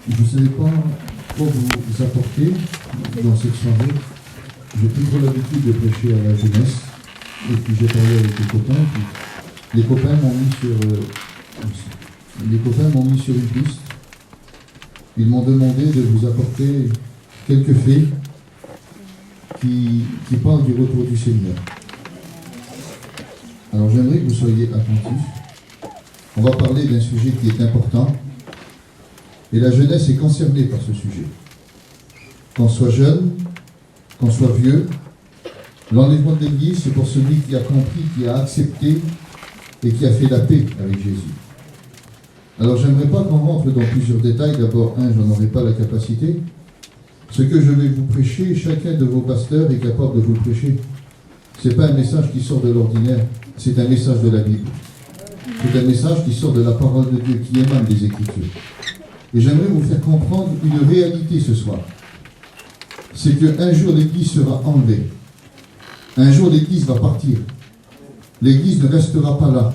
Je ne savais pas quoi vous apporter dans cette soirée. J'ai plus trop l'habitude de prêcher à la jeunesse. Et puis j'ai parlé avec les copains. Puis les copains m'ont mis sur une piste. Ils m'ont demandé de vous apporter quelques faits qui parlent du retour du Seigneur. Alors j'aimerais que vous soyez attentifs. On va parler d'un sujet qui est important. Et la jeunesse est concernée par ce sujet. Qu'on soit jeune, qu'on soit vieux, l'enlèvement de l'Église, c'est pour celui qui a compris, qui a accepté et qui a fait la paix avec Jésus. Alors j'aimerais pas qu'on rentre dans plusieurs détails. D'abord, je n'en aurai pas la capacité. Ce que je vais vous prêcher, chacun de vos pasteurs est capable de vous le prêcher. Ce n'est pas un message qui sort de l'ordinaire, c'est un message de la Bible. C'est un message qui sort de la parole de Dieu, qui émane des Écritures. Et j'aimerais vous faire comprendre une réalité ce soir. C'est qu'un jour l'Église sera enlevée. Un jour l'Église va partir. L'Église ne restera pas là.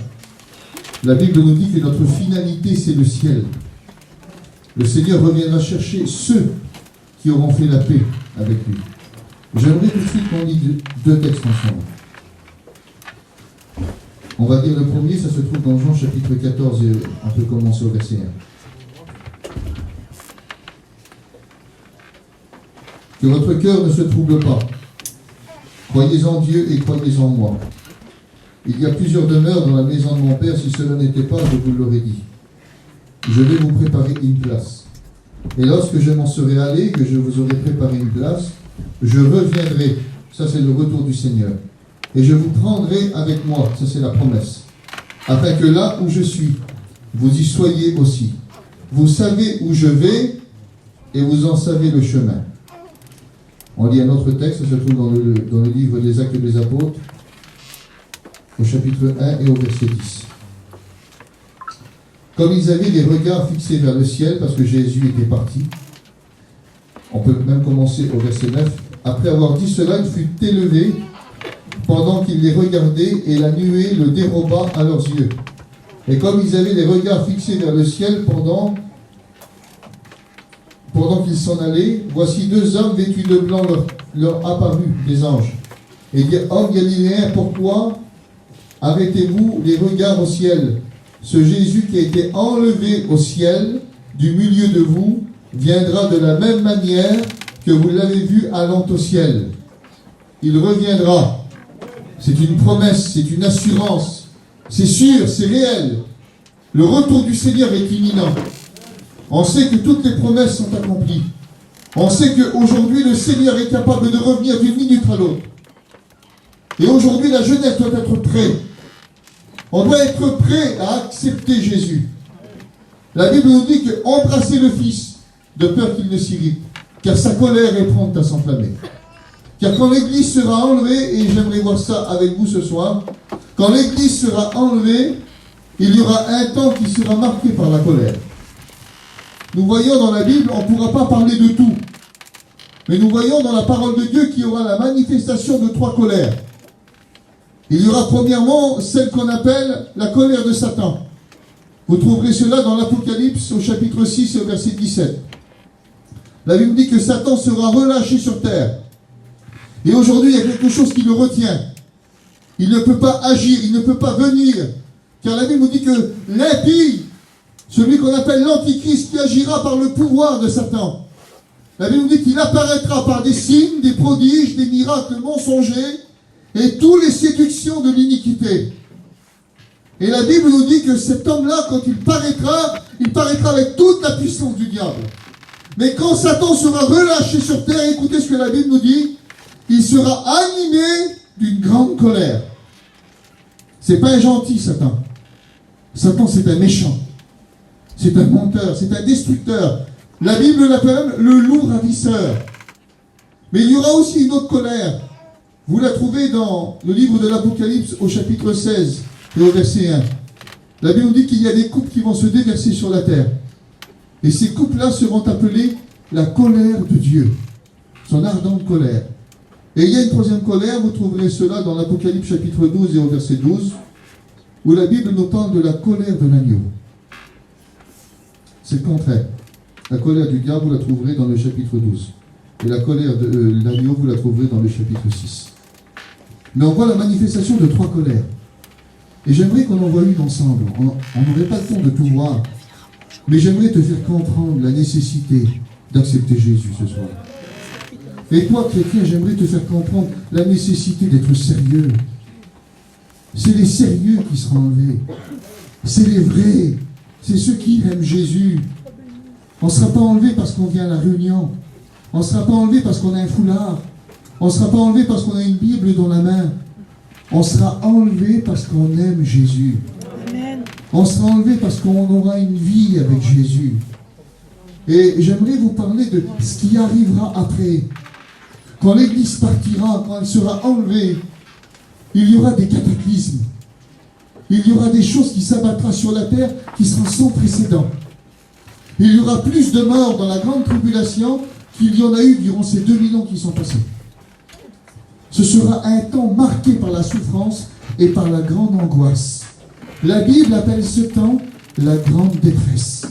La Bible nous dit que notre finalité, c'est le ciel. Le Seigneur reviendra chercher ceux qui auront fait la paix avec lui. J'aimerais tout de suite qu'on lit deux textes ensemble. On va dire le premier, ça se trouve dans Jean chapitre 14, et on peut commencer au verset 1. Que votre cœur ne se trouble pas. Croyez en Dieu et croyez en moi. Il y a plusieurs demeures dans la maison de mon Père. Si cela n'était pas, je vous l'aurais dit. Je vais vous préparer une place. Et lorsque je m'en serai allé, que je vous aurai préparé une place, je reviendrai. Ça, c'est le retour du Seigneur. Et je vous prendrai avec moi. Ça, c'est la promesse. Afin que là où je suis, vous y soyez aussi. Vous savez où je vais et vous en savez le chemin. On lit un autre texte, ça se trouve dans le livre des Actes des Apôtres, au chapitre 1 et au verset 10. Comme ils avaient les regards fixés vers le ciel, parce que Jésus était parti, on peut même commencer au verset 9. Après avoir dit cela, il fut élevé pendant qu'il les regardait, et la nuée le déroba à leurs yeux. Et comme ils avaient les regards fixés vers le ciel pendant qu'ils s'en allaient, voici deux hommes vêtus de blanc leur apparut, des anges. Et dit, hommes galiléens, pourquoi arrêtez-vous les regards au ciel? Ce Jésus qui a été enlevé au ciel du milieu de vous viendra de la même manière que vous l'avez vu allant au ciel. Il reviendra. C'est une promesse, c'est une assurance. C'est sûr, c'est réel. Le retour du Seigneur est imminent. On sait que toutes les promesses sont accomplies. On sait qu'aujourd'hui, le Seigneur est capable de revenir d'une minute à l'autre. Et aujourd'hui, la jeunesse doit être prête. On doit être prêt à accepter Jésus. La Bible nous dit qu'embrasser le Fils, de peur qu'il ne s'irrite, car sa colère est prompte à s'enflammer. Car quand l'Église sera enlevée, et j'aimerais voir ça avec vous ce soir, quand l'Église sera enlevée, il y aura un temps qui sera marqué par la colère. Nous voyons dans la Bible, on ne pourra pas parler de tout. Mais nous voyons dans la parole de Dieu qu'il y aura la manifestation de trois colères. Il y aura premièrement celle qu'on appelle la colère de Satan. Vous trouverez cela dans l'Apocalypse au chapitre 6 et au verset 17. La Bible dit que Satan sera relâché sur terre. Et aujourd'hui, il y a quelque chose qui le retient. Il ne peut pas agir, il ne peut pas venir. Car la Bible nous dit que l'impie, celui qu'on appelle l'Antichrist, qui agira par le pouvoir de Satan. La Bible nous dit qu'il apparaîtra par des signes, des prodiges, des miracles mensongers et toutes les séductions de l'iniquité. Et la Bible nous dit que cet homme-là, quand il paraîtra avec toute la puissance du diable. Mais quand Satan sera relâché sur terre, écoutez ce que la Bible nous dit, il sera animé d'une grande colère. C'est pas un gentil, Satan. Satan, c'est un méchant. C'est un menteur, c'est un destructeur. La Bible l'appelle le loup ravisseur. Mais il y aura aussi une autre colère. Vous la trouvez dans le livre de l'Apocalypse au chapitre 16 et au verset 1. La Bible nous dit qu'il y a des coupes qui vont se déverser sur la terre. Et ces coupes-là seront appelées la colère de Dieu. Son ardente colère. Et il y a une troisième colère, vous trouverez cela dans l'Apocalypse chapitre 12 et au verset 12, où la Bible nous parle de la colère de l'agneau. C'est le contraire. La colère du diable, vous la trouverez dans le chapitre 12. Et la colère de l'agneau, vous la trouverez dans le chapitre 6. Mais on voit la manifestation de 3 colères. Et j'aimerais qu'on en voie une ensemble. On n'aurait pas le temps de tout voir. Mais j'aimerais te faire comprendre la nécessité d'accepter Jésus ce soir. Et toi, chrétien, j'aimerais te faire comprendre la nécessité d'être sérieux. C'est les sérieux qui seront enlevés. C'est les vrais. C'est ceux qui aiment Jésus. On ne sera pas enlevé parce qu'on vient à la réunion. On ne sera pas enlevé parce qu'on a un foulard. On ne sera pas enlevé parce qu'on a une Bible dans la main. On sera enlevé parce qu'on aime Jésus. Amen. On sera enlevé parce qu'on aura une vie avec Jésus. Et j'aimerais vous parler de ce qui arrivera après. Quand l'Église partira, quand elle sera enlevée, il y aura des cataclysmes. Il y aura des choses qui s'abattront sur la terre qui seront sans précédent. Il y aura plus de morts dans la grande tribulation qu'il y en a eu durant ces 2000 ans qui sont passés. Ce sera un temps marqué par la souffrance et par la grande angoisse. La Bible appelle ce temps la grande détresse.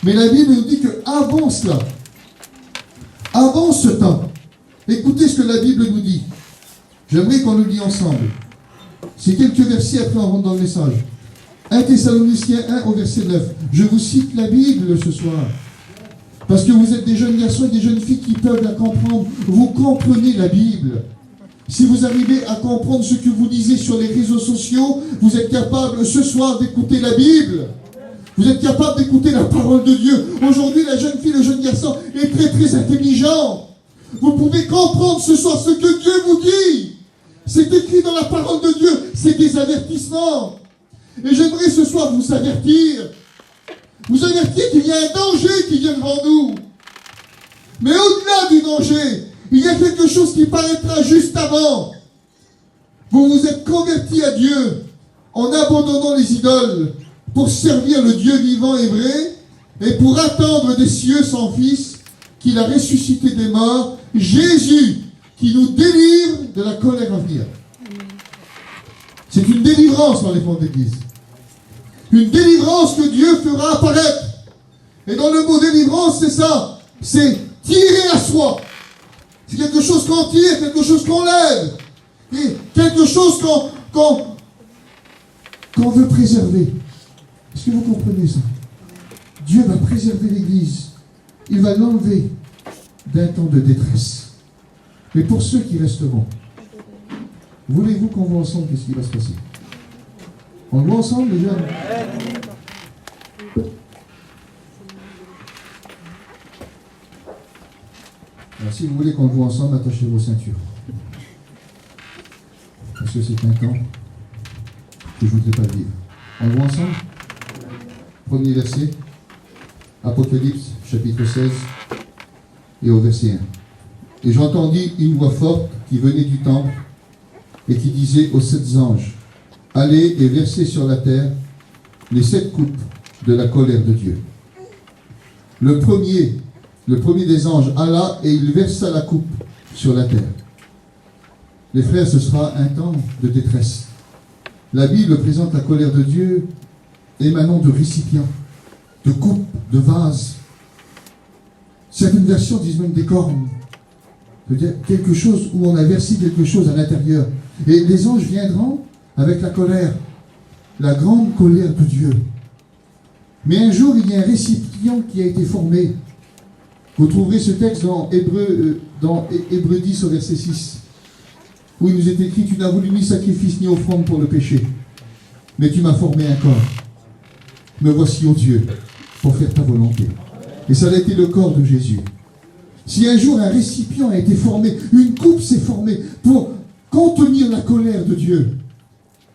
Mais la Bible nous dit qu'avant cela, avant ce temps, écoutez ce que la Bible nous dit. J'aimerais qu'on le lit ensemble. C'est quelques versets, après on rentre dans le message. 1 Thessaloniciens 1 au verset 9. Je vous cite la Bible ce soir. Parce que vous êtes des jeunes garçons et des jeunes filles qui peuvent la comprendre. Vous comprenez la Bible. Si vous arrivez à comprendre ce que vous lisez sur les réseaux sociaux, vous êtes capable ce soir d'écouter la Bible. Vous êtes capable d'écouter la parole de Dieu. Aujourd'hui, la jeune fille, le jeune garçon est très très intelligent. Vous pouvez comprendre ce soir ce que Dieu vous dit. C'est écrit dans la parole de Dieu. C'est des avertissements. Et j'aimerais ce soir vous avertir. Vous avertir qu'il y a un danger qui vient devant nous. Mais au-delà du danger, il y a quelque chose qui paraîtra juste avant. Vous vous êtes convertis à Dieu en abandonnant les idoles pour servir le Dieu vivant et vrai et pour attendre des cieux son Fils qu'il a ressuscité des morts, Jésus qui nous délivre de la colère à venir. C'est une délivrance dans les fonds d'église. Une délivrance que Dieu fera apparaître. Et dans le mot délivrance, c'est ça. C'est tirer à soi. C'est quelque chose qu'on tire, quelque chose qu'on lève. Et quelque chose qu'on veut préserver. Est-ce que vous comprenez ça? Dieu va préserver l'Église. Il va l'enlever d'un temps de détresse. Mais pour ceux qui resteront, voulez-vous qu'on voit ensemble qu'est-ce qui va se passer? On le voit ensemble, les jeunes? Alors, si vous voulez qu'on le voit ensemble, attachez vos ceintures. Parce que c'est un temps que je ne voudrais pas vivre. On le voit ensemble? Premier verset, Apocalypse, chapitre 16, et au verset 1. Et j'entendis une voix forte qui venait du temple et qui disait aux 7 anges, allez et versez sur la terre les 7 coupes de la colère de Dieu. Le premier des anges alla et il versa la coupe sur la terre. Les frères, ce sera un temps de détresse. La Bible présente la colère de Dieu émanant de récipients, de coupes, de vases. Certaines versions disent même des cornes. C'est-à-dire quelque chose où on a versé quelque chose à l'intérieur. Et les anges viendront avec la colère, la grande colère de Dieu. Mais un jour, il y a un récipient qui a été formé. Vous trouverez ce texte dans Hébreu 10 au verset 6, où il nous est écrit, tu n'as voulu ni sacrifice ni offrande pour le péché, mais tu m'as formé un corps. Me voici, ô Dieu, pour faire ta volonté. Et ça a été le corps de Jésus. Si un jour un récipient a été formé, une coupe s'est formée pour contenir la colère de Dieu,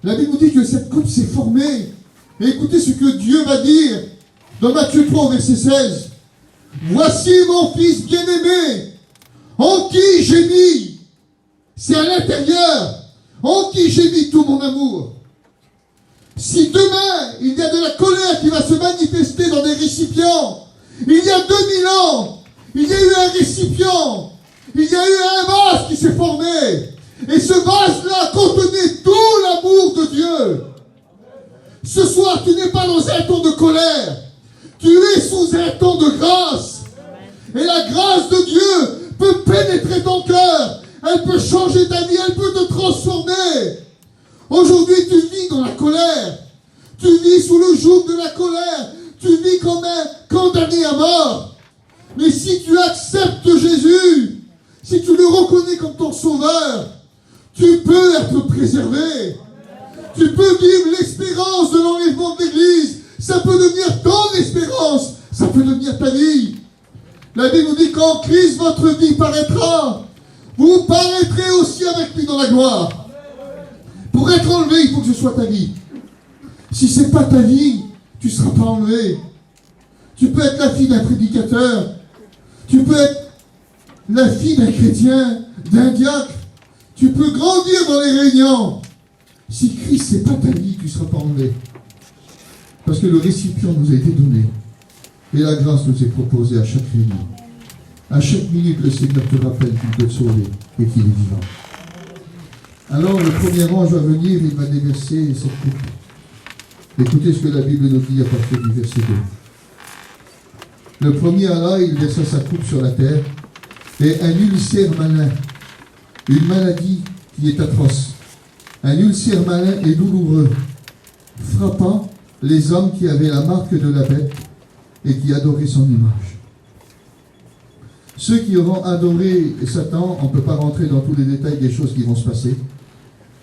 la Bible nous dit que cette coupe s'est formée. Et écoutez ce que Dieu va dire dans Matthieu 3, verset 16. Voici mon fils bien-aimé, en qui j'ai mis, c'est à l'intérieur, en qui j'ai mis tout mon amour. Si demain, il y a de la colère qui va se manifester dans des récipients, il y a 2000 ans, il y a eu un récipient, il y a eu un vase qui s'est formé, et ce vase-là contenait tout l'amour de Dieu. Ce soir, tu n'es pas dans un temps de colère, tu es sous un un temps de grâce. Et la grâce de Dieu peut pénétrer ton cœur. Elle peut changer ta vie, elle peut te transformer. Aujourd'hui, tu vis dans la colère. Tu vis sous le joug de la colère. Tu vis comme un condamné à mort. Mais si tu acceptes Jésus, si tu le reconnais comme ton sauveur, tu peux être préservé. Tu peux vivre l'espérance de l'enlèvement de l'Église. Ça peut devenir ton espérance. Ça peut devenir ta vie. La Bible nous dit qu'en Christ, votre vie paraîtra. Vous paraîtrez aussi avec lui dans la gloire. Pour être enlevé, il faut que ce soit ta vie. Si ce n'est pas ta vie, tu ne seras pas enlevé. Tu peux être la fille d'un prédicateur. Tu peux être la fille d'un chrétien, d'un diacre. Tu peux grandir dans les réunions. Si Christ n'est pas ta vie, tu ne seras pas enlevé. Parce que le récipient nous a été donné. Et la grâce nous est proposée à chaque réunion. À chaque minute, le Seigneur te rappelle qu'il peut te sauver et qu'il est vivant. Alors, le premier ange va venir, il va déverser cette coupe. Écoutez ce que la Bible nous dit à partir du verset 2. Le premier Allah, il versa sa coupe sur la terre, et un ulcère malin, une maladie qui est atroce, un ulcère malin et douloureux, frappa les hommes qui avaient la marque de la bête et qui adoraient son image. Ceux qui auront adoré Satan, on ne peut pas rentrer dans tous les détails des choses qui vont se passer,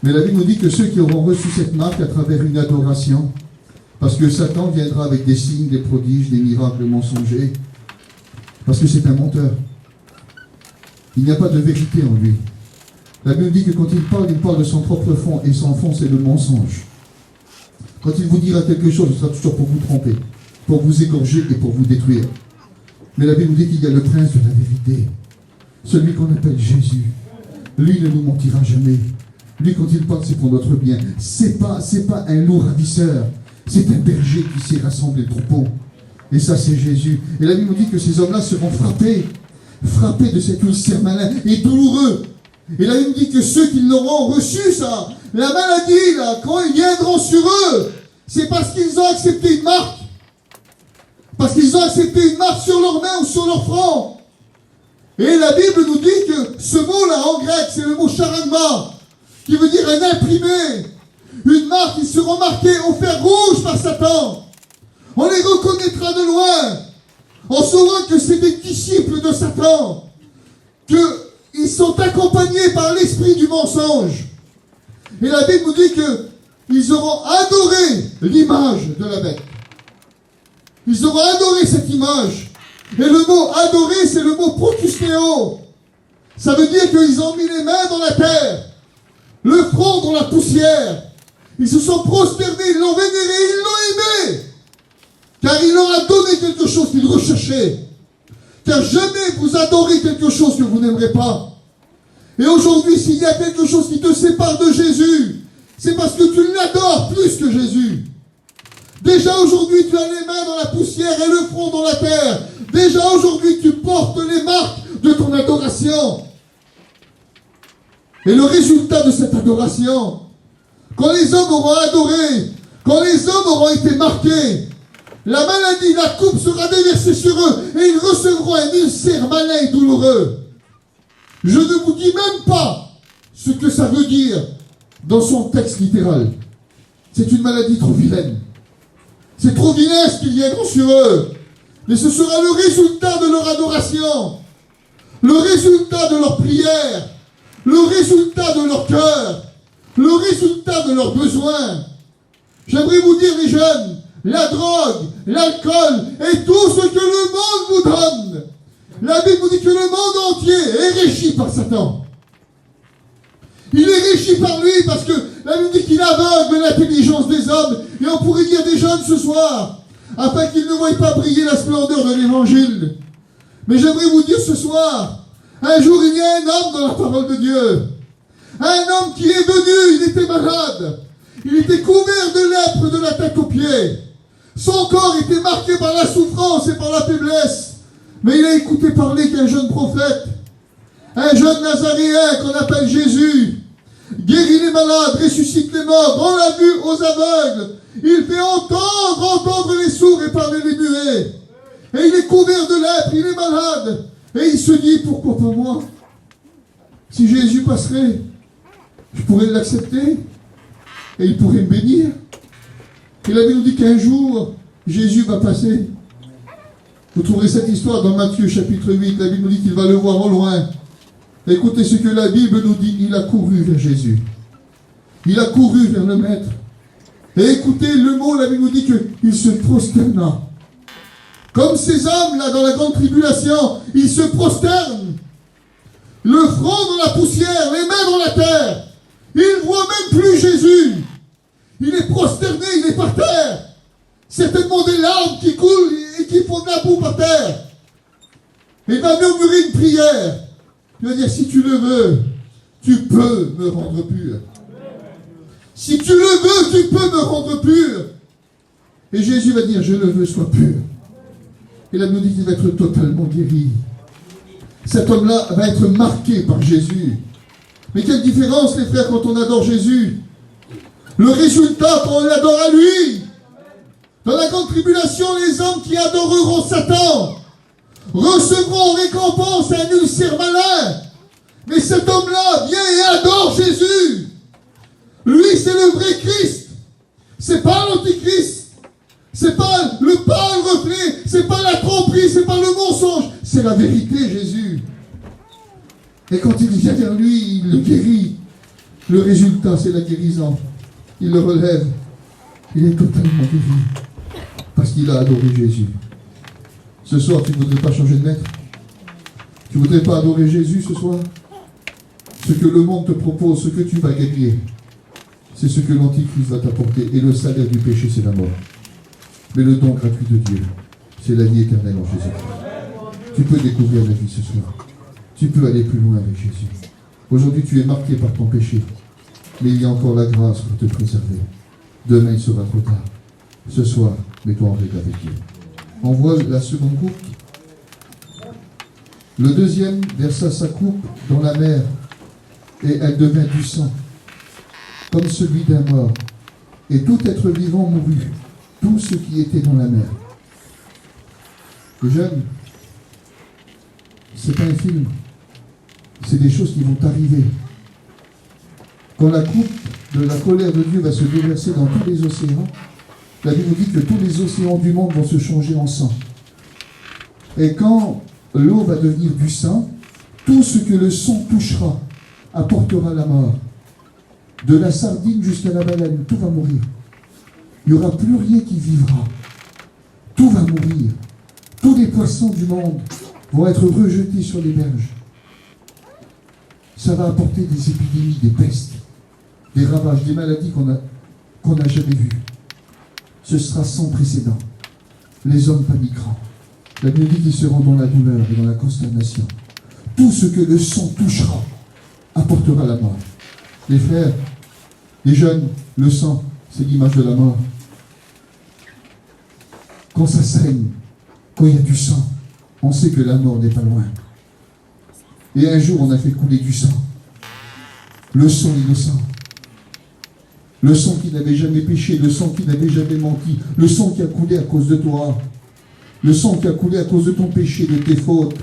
mais la Bible nous dit que ceux qui auront reçu cette marque à travers une adoration, parce que Satan viendra avec des signes, des prodiges, des miracles mensongers, parce que c'est un menteur. Il n'y a pas de vérité en lui. La Bible dit que quand il parle de son propre fond, et son fond c'est le mensonge. Quand il vous dira quelque chose, ce sera toujours pour vous tromper, pour vous égorger et pour vous détruire. Mais la Bible nous dit qu'il y a le prince de la vérité, celui qu'on appelle Jésus. Lui ne nous mentira jamais. Lui, quand il parle, c'est pour notre bien. C'est pas un loup ravisseur. C'est un berger qui sait rassembler le troupeau. Et ça, c'est Jésus. Et la Bible nous dit que ces hommes-là seront frappés de cet ulcère malin et douloureux. Et la Bible nous dit que ceux qui l'auront reçu, ça, la maladie, là, quand ils viendront sur eux, c'est parce qu'ils ont accepté une marque. Parce qu'ils ont accepté une marque sur leurs mains ou sur leur front. Et la Bible nous dit que ce mot-là, en grec, c'est le mot charagma, qui veut dire un imprimé. Une marque qui sera marquée au fer rouge par Satan. On les reconnaîtra de loin. On saura que c'est des disciples de Satan. Qu'ils sont accompagnés par l'esprit du mensonge. Et la Bible nous dit qu'ils auront adoré l'image de la bête. Ils auront adoré cette image. Et le mot adorer, c'est le mot protusteo. Ça veut dire qu'ils ont mis les mains dans la terre, le front dans la poussière. Ils se sont prosternés, ils l'ont vénéré, ils l'ont aimé. Car il leur a donné quelque chose qu'ils recherchaient. Car jamais vous adorez quelque chose que vous n'aimerez pas. Et aujourd'hui, s'il y a quelque chose qui te sépare de Jésus, c'est parce que tu l'adores plus que Jésus. Déjà aujourd'hui, tu as les mains dans la poussière et le front dans la terre. Déjà aujourd'hui, tu portes les marques de ton adoration. Et le résultat de cette adoration, quand les hommes auront adoré, quand les hommes auront été marqués, la maladie, la coupe sera déversée sur eux et ils recevront un ulcère malin et douloureux. Je ne vous dis même pas ce que ça veut dire dans son texte littéral. C'est une maladie trop vilaine. C'est trop vilain ce qu'ils viendront sur eux. Mais ce sera le résultat de leur adoration, le résultat de leur prière, le résultat de leur cœur, le résultat de leurs besoins. J'aimerais vous dire, les jeunes, la drogue, l'alcool et tout ce que le monde vous donne. La Bible vous dit que le monde entier est régi par Satan. Il est régi par lui parce que la Bible dit qu'il aveugle l'intelligence des hommes. Et on pourrait dire des jeunes ce soir, afin qu'ils ne voient pas briller la splendeur de l'évangile. Mais j'aimerais vous dire ce soir, un jour il y a un homme dans la parole de Dieu. Un homme qui est venu, il était malade. Il était couvert de lèpre de la tête aux pieds. Son corps était marqué par la souffrance et par la faiblesse. Mais il a écouté parler qu'un jeune prophète, un jeune Nazaréen qu'on appelle Jésus, guérit les malades, ressuscite les morts, rend la vue aux aveugles. Il fait entendre les sourds et parler les muets. Et il est couvert de lèpre, il est malade. Et il se dit, pourquoi pas moi? Si Jésus passerait, je pourrais l'accepter. Et il pourrait me bénir. Et la Bible nous dit qu'un jour, Jésus va passer. Vous trouverez cette histoire dans Matthieu chapitre 8. La Bible nous dit qu'il va le voir au loin. Écoutez ce que la Bible nous dit. Il a couru vers Jésus. Il a couru vers le Maître. Et écoutez le mot, la Bible nous dit qu'il se prosterna. Comme ces hommes-là dans la grande tribulation, ils se prosternent. Le front dans la poussière, les mains dans la terre. Ils ne voient même plus Jésus. Il est prosterné, il est par terre. Certainement des larmes qui coulent et qui font de la boue par terre. Il va murmurer une prière. Il va dire, si tu le veux, tu peux me rendre pur. Si tu le veux, tu peux me rendre pur. Et Jésus va dire, je le veux, sois pur. Et la Bible dit qu'il va être totalement guéri. Cet homme-là va être marqué par Jésus. Mais quelle différence, les frères, quand on adore Jésus. Le résultat, quand on l'adore à lui. Dans la grande tribulation, les hommes qui adoreront Satan recevront en récompense un ulcère malin. Mais cet homme-là vient et adore Jésus. Lui, c'est le vrai Christ. C'est pas l'antichrist. C'est pas le pâle reflet. C'est pas la tromperie. C'est pas le mensonge. C'est la vérité, Jésus. Et quand il vient vers lui, il le guérit. Le résultat, c'est la guérison. Il le relève. Il est totalement guéri. Parce qu'il a adoré Jésus. Ce soir, tu ne voudrais pas changer de maître? Tu ne voudrais pas adorer Jésus ce soir? Ce que le monde te propose, ce que tu vas gagner, c'est ce que l'Antichrist va t'apporter. Et le salaire du péché, c'est la mort. Mais le don gratuit de Dieu, c'est la vie éternelle en Jésus-Christ. Tu peux découvrir la vie ce soir. Tu peux aller plus loin avec Jésus. Aujourd'hui, tu es marqué par ton péché. Mais il y a encore la grâce pour te préserver. Demain, il sera trop tard. Ce soir, mets-toi en règle avec Dieu. On voit la seconde coupe. Le deuxième versa sa coupe dans la mer et elle devint du sang, comme celui d'un mort. Et tout être vivant mourut, tout ce qui était dans la mer. Les jeunes, c'est pas un film, c'est des choses qui vont arriver. Quand la coupe de la colère de Dieu va se déverser dans tous les océans, la Bible nous dit que tous les océans du monde vont se changer en sang. Et quand l'eau va devenir du sang, tout ce que le sang touchera apportera la mort. De la sardine jusqu'à la baleine, tout va mourir. Il n'y aura plus rien qui vivra. Tout va mourir. Tous les poissons du monde vont être rejetés sur les berges. Ça va apporter des épidémies, des pestes, des ravages, des maladies qu'on n'a jamais vues. Ce sera sans précédent. Les hommes paniqueront. La Bible dit qu'ils seront dans la douleur et dans la consternation. Tout ce que le sang touchera apportera la mort. Les frères, les jeunes, le sang, c'est l'image de la mort. Quand ça saigne, quand il y a du sang, on sait que la mort n'est pas loin. Et un jour, on a fait couler du sang. Le sang innocent. Le sang qui n'avait jamais péché, le sang qui n'avait jamais menti, le sang qui a coulé à cause de toi, le sang qui a coulé à cause de ton péché, de tes fautes,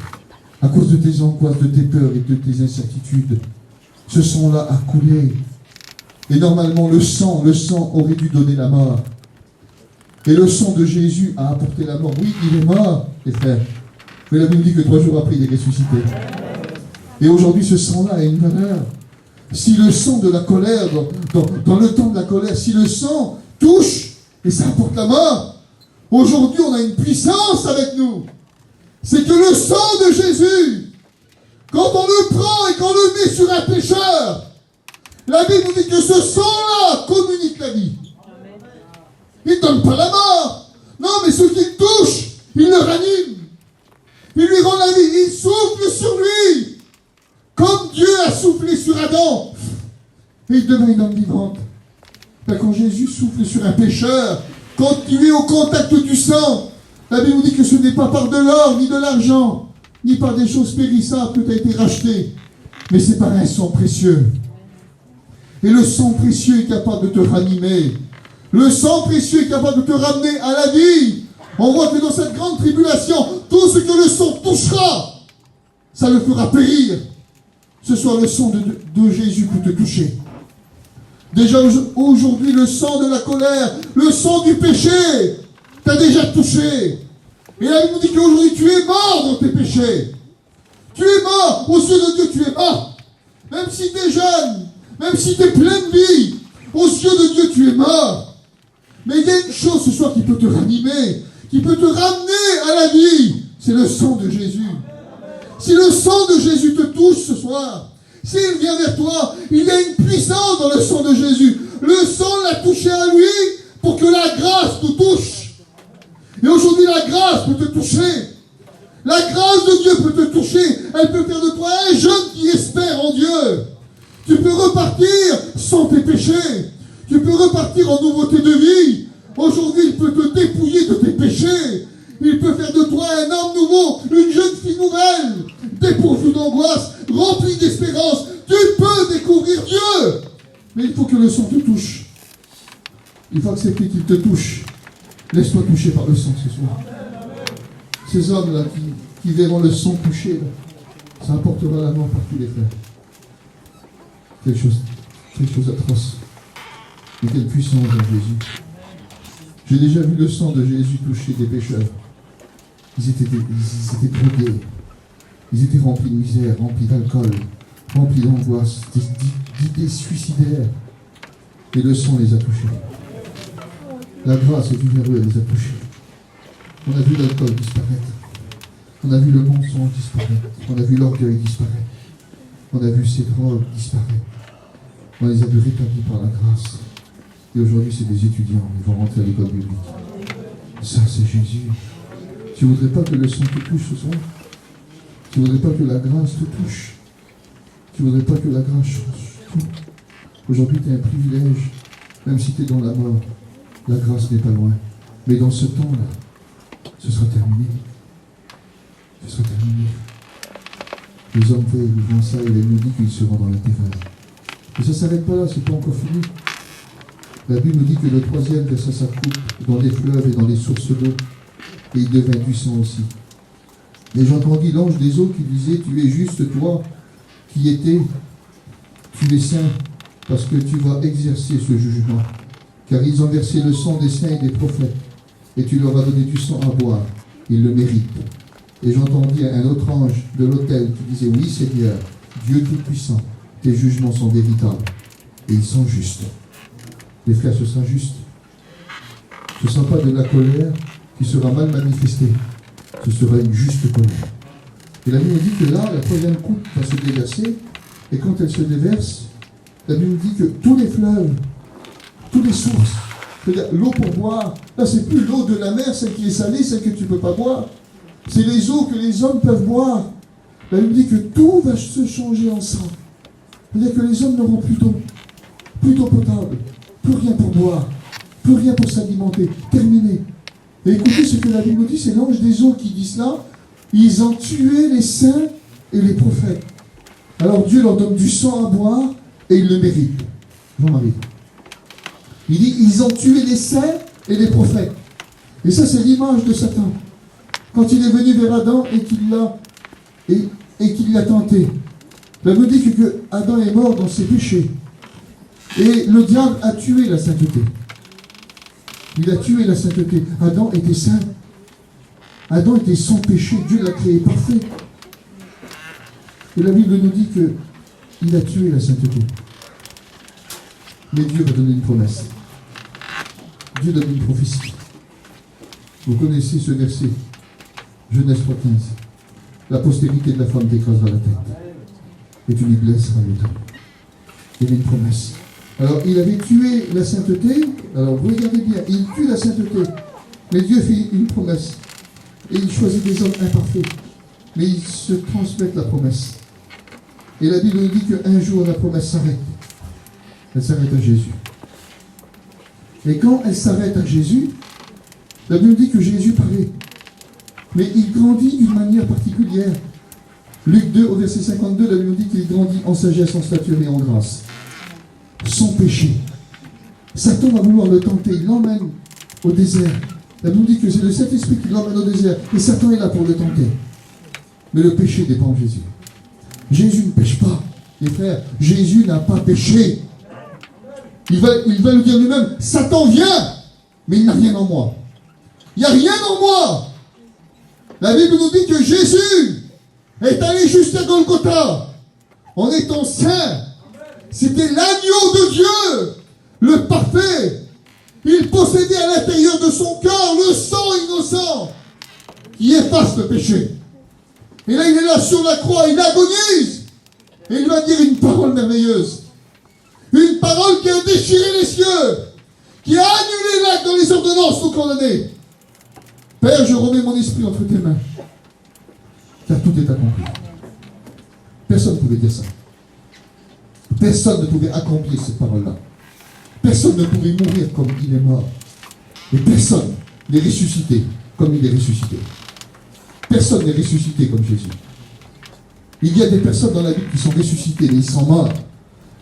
à cause de tes angoisses, de tes peurs et de tes incertitudes. Ce sang-là a coulé. Et normalement, le sang aurait dû donner la mort. Et le sang de Jésus a apporté la mort. Oui, il est mort, les frères. Mais la Bible dit que 3 jours après, il est ressuscité. Et aujourd'hui, ce sang-là a une valeur. Si le sang de la colère, dans le temps de la colère, si le sang touche et ça apporte la mort, aujourd'hui on a une puissance avec nous. C'est que le sang de Jésus, quand on le prend et qu'on le met sur un pécheur, la Bible nous dit que ce sang-là communique la vie. Il ne donne pas la mort. Non, mais ce qu'il touche, il le ranime. Il lui rend la vie. Il souffle sur lui. Comme Dieu a soufflé sur Adam. Et il devient une âme vivante. Ben, quand Jésus souffle sur un pécheur, quand tu es au contact du sang, la Bible nous dit que ce n'est pas par de l'or, ni de l'argent, ni par des choses périssables que tu as été racheté. Mais c'est par un sang précieux. Et le sang précieux est capable de te ranimer. Le sang précieux est capable de te ramener à la vie. On voit que dans cette grande tribulation, le fera périr. Ce soit le sang de Jésus pour te toucher. Déjà aujourd'hui, le sang de la colère, le sang du péché t'a déjà touché. Et la Bible nous dit qu'aujourd'hui, tu es mort dans tes péchés. Tu es mort. Aux yeux de Dieu, tu es mort. Même si tu es jeune, même si tu es plein de vie, aux yeux de Dieu, tu es mort. Mais il y a une chose ce soir qui peut te ranimer, qui peut te ramener à la vie. C'est le sang de Jésus. Si le sang de Jésus te touche ce soir, s'il vient vers toi, il y a une puissance dans le sang de Jésus. Le sang l'a touché à lui pour que la grâce te touche. Et aujourd'hui, la grâce peut te toucher. La grâce de Dieu peut te toucher. Elle peut faire de toi un jeune qui espère en Dieu. Tu peux repartir sans tes péchés. Tu peux repartir en nouveauté de vie. Aujourd'hui, il peut te dépouiller de tes péchés. Il peut faire de toi un homme nouveau, une jeune fille nouvelle, dépourvue d'angoisse, remplie d'espérance. Tu peux découvrir Dieu. Mais il faut que le sang te touche. Il faut accepter qu'il te touche. Laisse-toi toucher par le sang ce soir. Ces hommes-là qui verront le sang toucher, là, ça apportera la mort par tous les frères. Quelque chose d'atroce. Et quelle puissance en Jésus. J'ai déjà vu le sang de Jésus toucher des pécheurs. Ils étaient drogués. Ils étaient remplis de misère, remplis d'alcool, remplis d'angoisse, d'idées suicidaires. Et le sang les a touchés. La grâce est venue vers eux, elle les a touchés. On a vu l'alcool disparaître. On a vu le mensonge disparaître. On a vu l'orgueil disparaître. On a vu ces drogues disparaître. On les a vus rétablis par la grâce. Et aujourd'hui, c'est des étudiants. Ils vont rentrer à l'école biblique. Ça, c'est Jésus. Tu ne voudrais pas que le sang te touche ce soir? Tu ne voudrais pas que la grâce te touche? Tu ne voudrais pas que la grâce change tout? Aujourd'hui, tu as un privilège. Même si tu es dans la mort, la grâce n'est pas loin. Mais dans ce temps-là, ce sera terminé. Ce sera terminé. Les hommes voient ça et ils nous disent qu'ils seront dans la terreur. Mais ça ne s'arrête pas là, c'est pas encore fini. La Bible nous dit que le troisième versa sa coupe dans les fleuves et dans les sources d'eau, et il devint du sang aussi. Et j'entendis l'ange des eaux qui disait, tu es juste toi, qui étais, tu es saint, parce que tu vas exercer ce jugement. Car ils ont versé le sang des saints et des prophètes, et tu leur as donné du sang à boire. Ils le méritent. Et j'entendis un autre ange de l'autel qui disait, oui Seigneur, Dieu Tout-Puissant, tes jugements sont véritables, et ils sont justes. Les frères, ce sera juste. Ce ne sera pas de la colère qui sera mal manifestée. Ce sera une juste colère. Et la Bible dit que là, la troisième coupe va se déverser, et quand elle se déverse, la Bible dit que tous les fleuves, toutes les sources, c'est-à-dire l'eau pour boire, là c'est plus l'eau de la mer, celle qui est salée, celle que tu ne peux pas boire. C'est les eaux que les hommes peuvent boire. La Bible dit que tout va se changer en sang. C'est-à-dire que les hommes n'auront plus d'eau potable, plus rien pour boire, plus rien pour s'alimenter. Terminé. Et écoutez ce que la Bible dit, c'est l'ange des eaux qui dit cela. Ils ont tué les saints et les prophètes. Alors Dieu leur donne du sang à boire et ils le méritent. Jean-Marie. Il dit, ils ont tué les saints et les prophètes. Et ça, c'est l'image de Satan. Quand il est venu vers Adam et qu'il l'a tenté. La Bible dit que Adam est mort dans ses péchés. Et le diable a tué la sainteté. Il a tué la sainteté. Adam était saint. Adam était sans péché. Dieu l'a créé parfait. Et la Bible nous dit qu'il a tué la sainteté. Mais Dieu va donner une promesse. Dieu donne une prophétie. Vous connaissez ce verset. Genèse 3,15. La postérité de la femme t'écrasera la tête. Et tu lui blesseras le dos. Il y avait une promesse. Alors, il avait tué la sainteté. Alors, vous regardez bien, il tue la sainteté. Mais Dieu fait une promesse. Et il choisit des hommes imparfaits. Mais ils se transmettent la promesse. Et la Bible nous dit qu'un jour, la promesse s'arrête. Elle s'arrête à Jésus. Et quand elle s'arrête à Jésus, la Bible dit que Jésus parlait. Mais il grandit d'une manière particulière. Luc 2, au verset 52, la Bible dit qu'il grandit en sagesse, en stature et en grâce. Sans péché. Satan va vouloir le tenter. Il l'emmène au désert. La Bible dit que c'est le Saint-Esprit qui l'emmène au désert. Et Satan est là pour le tenter. Mais le péché dépend de Jésus. Jésus ne pêche pas. Les frères, Jésus n'a pas péché. Il va le dire lui-même, Satan vient, mais il n'a rien en moi. Il n'y a rien en moi. La Bible nous dit que Jésus est allé jusqu'à Golgotha en étant saint. C'était l'agneau de Dieu, le parfait. Il possédait à l'intérieur de son cœur le sang innocent qui efface le péché. Et là, il est là sur la croix, il agonise. Et il va dire une parole merveilleuse. Une parole qui a déchiré les cieux, qui a annulé l'acte dans les ordonnances nous condamnés. Père, je remets mon esprit entre tes mains, car tout est accompli. Personne ne pouvait dire ça. Personne ne pouvait accomplir cette parole-là. Personne ne pouvait mourir comme il est mort. Et personne n'est ressuscité comme il est ressuscité. Personne n'est ressuscité comme Jésus. Il y a des personnes dans la Bible qui sont ressuscitées, mais ils sont morts.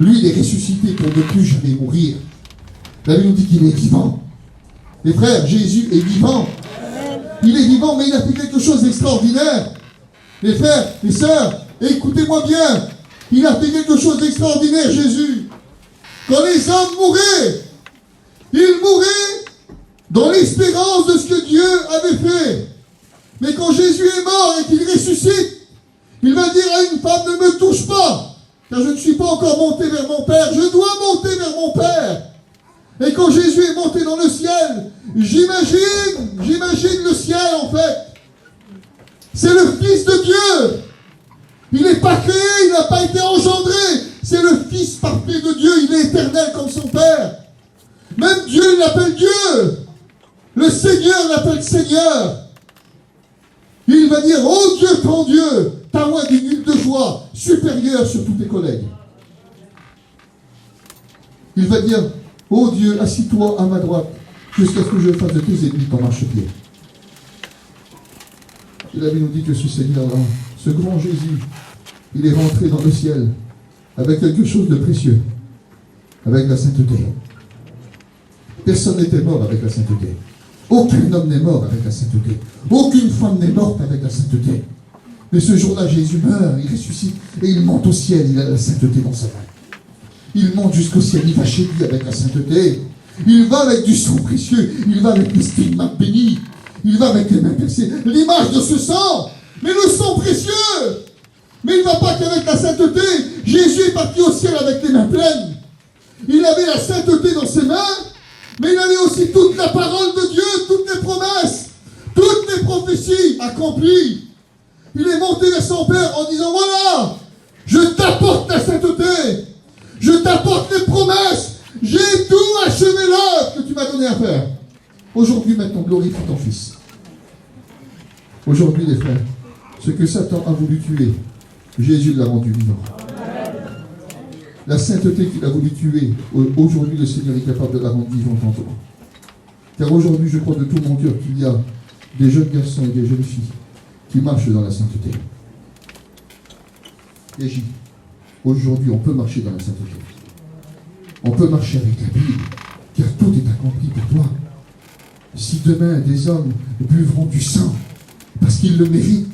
Lui, il est ressuscité pour ne plus jamais mourir. La Bible nous dit qu'il est vivant. Les frères, Jésus est vivant. Il est vivant, mais il a fait quelque chose d'extraordinaire. Les frères, les sœurs, écoutez-moi bien. Il a fait quelque chose d'extraordinaire, Jésus. Quand les hommes mouraient, ils mouraient dans l'espérance de ce que Dieu avait fait. Mais quand Jésus est mort et qu'il ressuscite, il va dire à une femme, ne me touche pas, car je ne suis pas encore monté vers mon Père, je dois monter vers mon Père. Et quand Jésus est monté dans le ciel, j'imagine le ciel en fait. C'est le Fils de Dieu. Il n'est pas créé, il n'a pas été engendré. C'est le Fils parfait de Dieu, il est éternel comme son Père. Même Dieu, il l'appelle Dieu. Le Seigneur l'appelle Seigneur. Il va dire, oh Dieu, ton Dieu, t'as moins d'une huile de joie supérieure sur tous tes collègues. Il va dire, oh Dieu, assis-toi à ma droite, jusqu'à ce que je fasse de tes ennemis ton marchepied. Et la Bible nous dit que ce Seigneur-là, ce grand Jésus, il est rentré dans le ciel avec quelque chose de précieux, avec la sainteté. Personne n'était mort avec la sainteté. Aucun homme n'est mort avec la sainteté. Aucune femme n'est morte avec la sainteté. Mais ce jour-là, Jésus meurt, il ressuscite et il monte au ciel. Il a la sainteté dans sa main. Il monte jusqu'au ciel, il va chez lui avec la sainteté. Il va avec du sang précieux. Il va avec les stigmates bénis. Il va avec les mains percées. L'image de ce sang, mais le sang précieux. Mais il ne va pas qu'avec la sainteté. Jésus est parti au ciel avec les mains pleines. Il avait la sainteté dans ses mains. Mais il avait aussi toute la parole de Dieu, toutes les promesses, toutes les prophéties accomplies. Il est monté vers son Père en disant, voilà, je t'apporte la sainteté, je t'apporte les promesses, j'ai tout achevé l'œuvre que tu m'as donné à faire. Aujourd'hui, maintenant, glorifie ton Fils. Aujourd'hui, les frères, ce que Satan a voulu tuer, Jésus l'a rendu vivant. La sainteté qu'il a voulu tuer, aujourd'hui le Seigneur est capable de la rendre vivante en toi. Car aujourd'hui, je crois de tout mon cœur qu'il y a des jeunes garçons et des jeunes filles qui marchent dans la sainteté. Et aujourd'hui, on peut marcher dans la sainteté. On peut marcher avec la Bible, car tout est accompli pour toi. Si demain des hommes buvront du sang, parce qu'ils le méritent,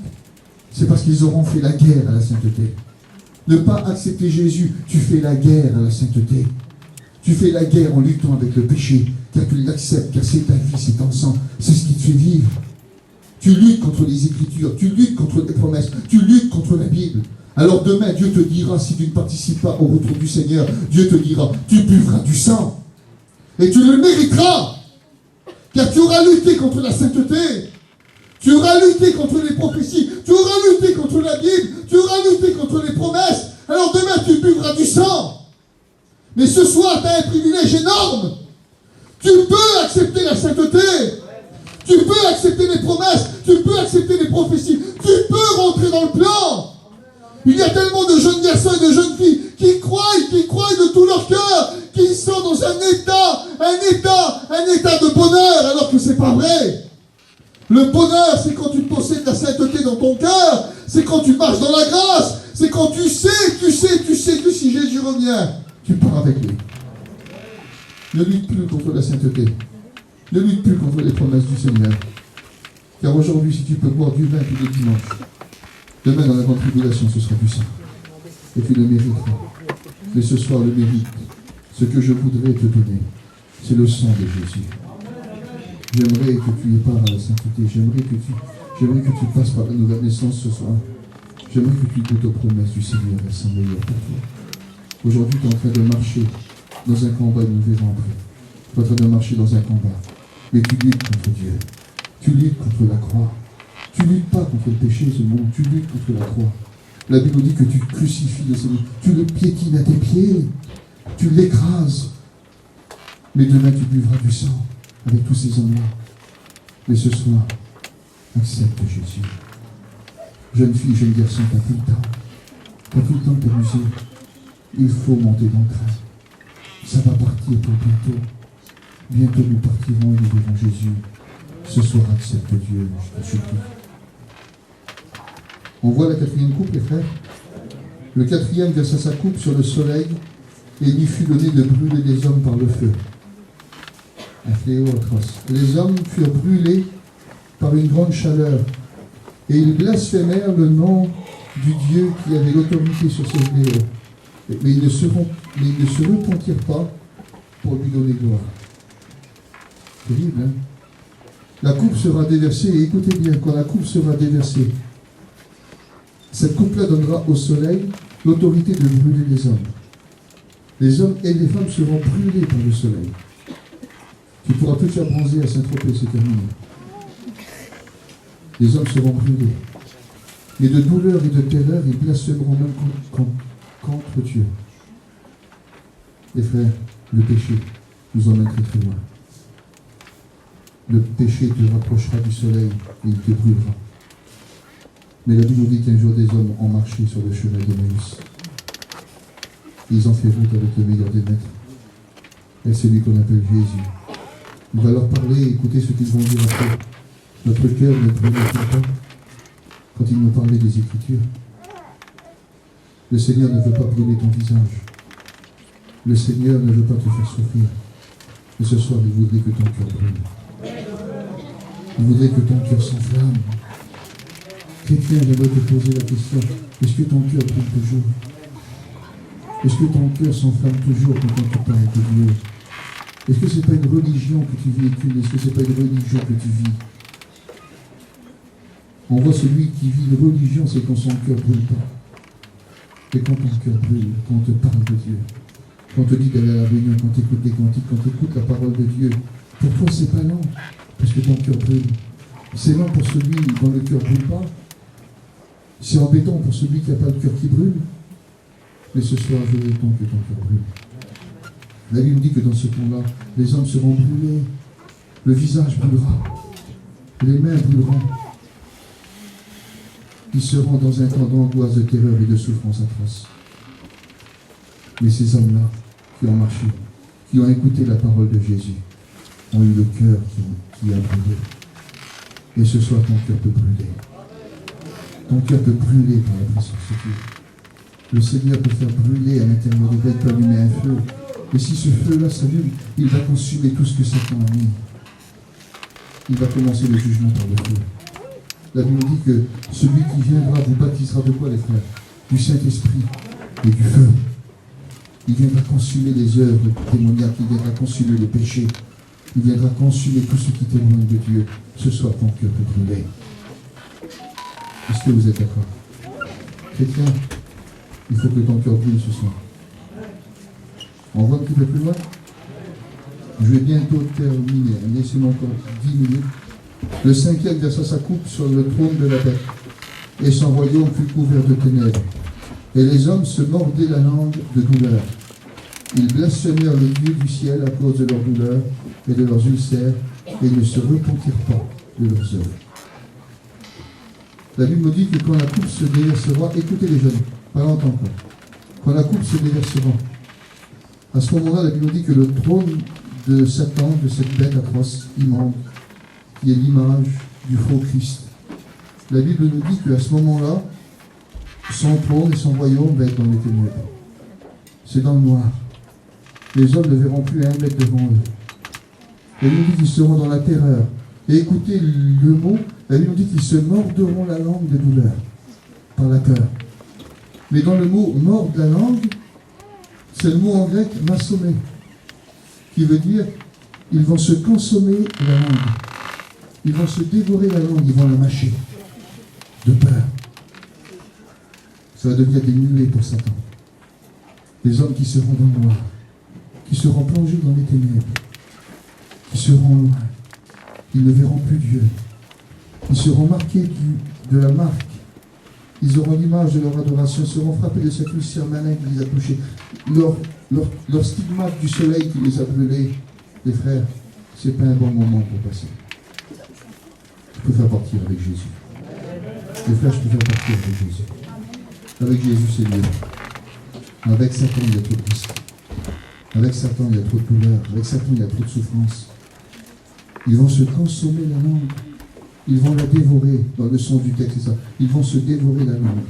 c'est parce qu'ils auront fait la guerre à la sainteté. Ne pas accepter Jésus, tu fais la guerre à la sainteté. Tu fais la guerre en luttant avec le péché, car tu l'acceptes, car c'est ta vie, c'est ton sang, c'est ce qui te fait vivre. Tu luttes contre les Écritures, tu luttes contre les promesses, tu luttes contre la Bible. Alors demain, Dieu te dira, si tu ne participes pas au retour du Seigneur, Dieu te dira, tu buvras du sang. Et tu le mériteras, car tu auras lutté contre la sainteté. Tu auras lutté contre les prophéties, tu auras lutté contre la Bible, tu auras lutté contre les promesses. Alors demain, tu buvras du sang. Mais ce soir, tu as un privilège énorme. Tu peux accepter la sainteté. Tu peux accepter les promesses. Tu peux accepter les prophéties. Tu peux rentrer dans le plan. Il y a tellement de jeunes garçons et de jeunes filles qui croient de tout leur cœur, qui sont dans un état de bonheur, alors que c'est pas vrai. Le bonheur, c'est quand tu possèdes la sainteté dans ton cœur, c'est quand tu marches dans la grâce, c'est quand tu sais que si Jésus revient, tu pars avec lui. Ne lutte plus contre la sainteté. Ne lutte plus contre les promesses du Seigneur. Car aujourd'hui, si tu peux boire du vin tous les dimanches, demain dans la grande tribulation, ce sera du sang. et tu le mériteras. Mais ce soir, le mérite, ce que je voudrais te donner, c'est le sang de Jésus. J'aimerais que tu y parles à la sainteté. J'aimerais que tu passes par la nouvelle naissance ce soir. J'aimerais que tu goûtes aux promesses du Seigneur et son meilleur pour toi. Aujourd'hui, tu es en train de marcher dans un combat, nous verrons après. Tu es en train de marcher dans un combat. Mais tu luttes contre Dieu. Tu luttes contre la croix. Tu ne luttes pas contre le péché, ce monde. Tu luttes contre la croix. La Bible dit que tu crucifies le Seigneur. Tu le piétines à tes pieds. Tu l'écrases. Mais demain, tu buvras du sang avec tous ces hommes-là. Mais ce soir, accepte Jésus. Jeune fille, jeune garçon, tu n'as plus le temps. Tu n'as plus le temps de t'amuser. Il faut monter dans le train. Ça va partir pour bientôt. Bientôt nous partirons et nous verrons Jésus. Ce soir, accepte Dieu, je te supplie. On voit la quatrième coupe, les frères. Le quatrième versa sa coupe sur le soleil et il lui fut donné de brûler les hommes par le feu. Un fléau atroce. Les hommes furent brûlés par une grande chaleur et ils blasphémèrent le nom du Dieu qui avait l'autorité sur ce fléau. Mais ils ne se repentirent pas pour lui donner gloire. Terrible, hein? La coupe sera déversée, et écoutez bien, quand la coupe sera déversée, cette coupe-là donnera au soleil l'autorité de brûler les hommes. Les hommes et les femmes seront brûlés par le soleil. Tu pourras plus te faire bronzer à Saint-Tropez, c'est terminé. Les hommes seront brûlés. Mais de douleur et de terreur, ils blasphémeront même contre Dieu. Les frères, le péché nous emmène très très loin. Le péché te rapprochera du soleil et il te brûlera. Mais la Bible nous dit qu'un jour des hommes ont marché sur le chemin d'Emmaüs. Ils ont fait route avec le meilleur des maîtres. Et c'est lui qu'on appelle Jésus. Il va leur parler et écouter ce qu'ils vont dire après. Notre cœur ne brûle-t-il pas quand il nous parlait des Écritures? Le Seigneur ne veut pas brûler ton visage. Le Seigneur ne veut pas te faire souffrir. Mais ce soir, il voudrait que ton cœur brûle. Il voudrait que ton cœur s'enflamme. Quelqu'un devrait te poser la question, est-ce que ton cœur brûle toujours? Est-ce que ton cœur s'enflamme toujours quand on te parle de Dieu? Est-ce que ce n'est pas une religion que tu véhicules? Est-ce que ce n'est pas une religion que tu vis? On voit celui qui vit une religion, c'est quand son cœur ne brûle pas. Et quand ton cœur brûle, quand on te parle de Dieu, quand on te dit d'aller à la réunion, quand tu écoutes les cantiques, quand tu écoutes la parole de Dieu, pour toi c'est pas lent, parce que ton cœur brûle. C'est lent pour celui dont le cœur ne brûle pas. C'est embêtant pour celui qui n'a pas le cœur qui brûle. Mais ce soir, je veux tant que ton cœur brûle. La Bible dit que dans ce temps-là, les hommes seront brûlés, le visage brûlera, les mains brûleront. Ils seront dans un temps d'angoisse, de terreur et de souffrance atroce. Mais ces hommes-là, qui ont marché, qui ont écouté la parole de Jésus, ont eu le cœur qui a brûlé. Et ce soir, ton cœur peut brûler. Ton cœur peut brûler par la présence de Dieu. Le Seigneur peut faire brûler à l'intérieur de toi, il peut allumer un feu. Et si ce feu-là s'allume, il va consumer tout ce que Satan a mis. Il va commencer le jugement par le feu. La Bible dit que celui qui viendra vous baptisera de quoi, les frères? Du Saint-Esprit et du feu. Il viendra consumer les œuvres démoniaques, il viendra consumer le péché, il viendra consumer tout ce qui t'éloigne de Dieu. Ce soir, ton cœur peut brûler. Est-ce que vous êtes d'accord? Chrétien, il faut que ton cœur brûle ce soir. On va un petit peu plus loin. Je vais bientôt terminer. Laissez-moi encore 10 minutes. Le cinquième versa sa coupe sur le trône de la bête, et son royaume fut couvert de ténèbres. Et les hommes se mordaient la langue de douleur. Ils blasphémèrent le Dieu du ciel à cause de leur douleur et de leurs ulcères, et ne se repentirent pas de leurs œuvres. La Bible nous dit que quand la coupe se déversera, écoutez les jeunes, pas longtemps encore, quand la coupe se déversera, à ce moment-là, la Bible nous dit que le trône de Satan, de cette bête atroce, immonde, qui est l'image du faux Christ, la Bible nous dit qu'à ce moment-là, son trône et son royaume va être dans les ténèbres. C'est dans le noir. Les hommes ne verront plus un mètre devant eux. La Bible nous dit qu'ils seront dans la terreur. Et écoutez le mot, la Bible nous dit qu'ils se mordront la langue de douleur par la peur. Mais dans le mot mort de la langue, c'est le mot en grec masomé, qui veut dire ils vont se consommer la langue. Ils vont se dévorer la langue, ils vont la mâcher. De peur. Ça va devenir des nuées pour Satan. Des hommes qui seront dans le noir, qui seront plongés dans les ténèbres, qui seront loin. Ils ne verront plus Dieu. Ils seront marqués de la marque. Ils auront l'image de leur adoration, ils seront frappés de cette lumière malin qui les a touchés. Leur stigmate du soleil qui les a brûlés. Les frères, ce n'est pas un bon moment pour passer. Je préfère partir avec Jésus. Les frères, je préfère partir avec Jésus. Avec Jésus, c'est mieux. Avec Satan, il y a trop de risques. Avec Satan, il y a trop de douleur. Avec Satan, il y a trop de souffrance. Ils vont se consommer la langue. Ils vont la dévorer. Dans le son du texte, c'est ça. Ils vont se dévorer la langue.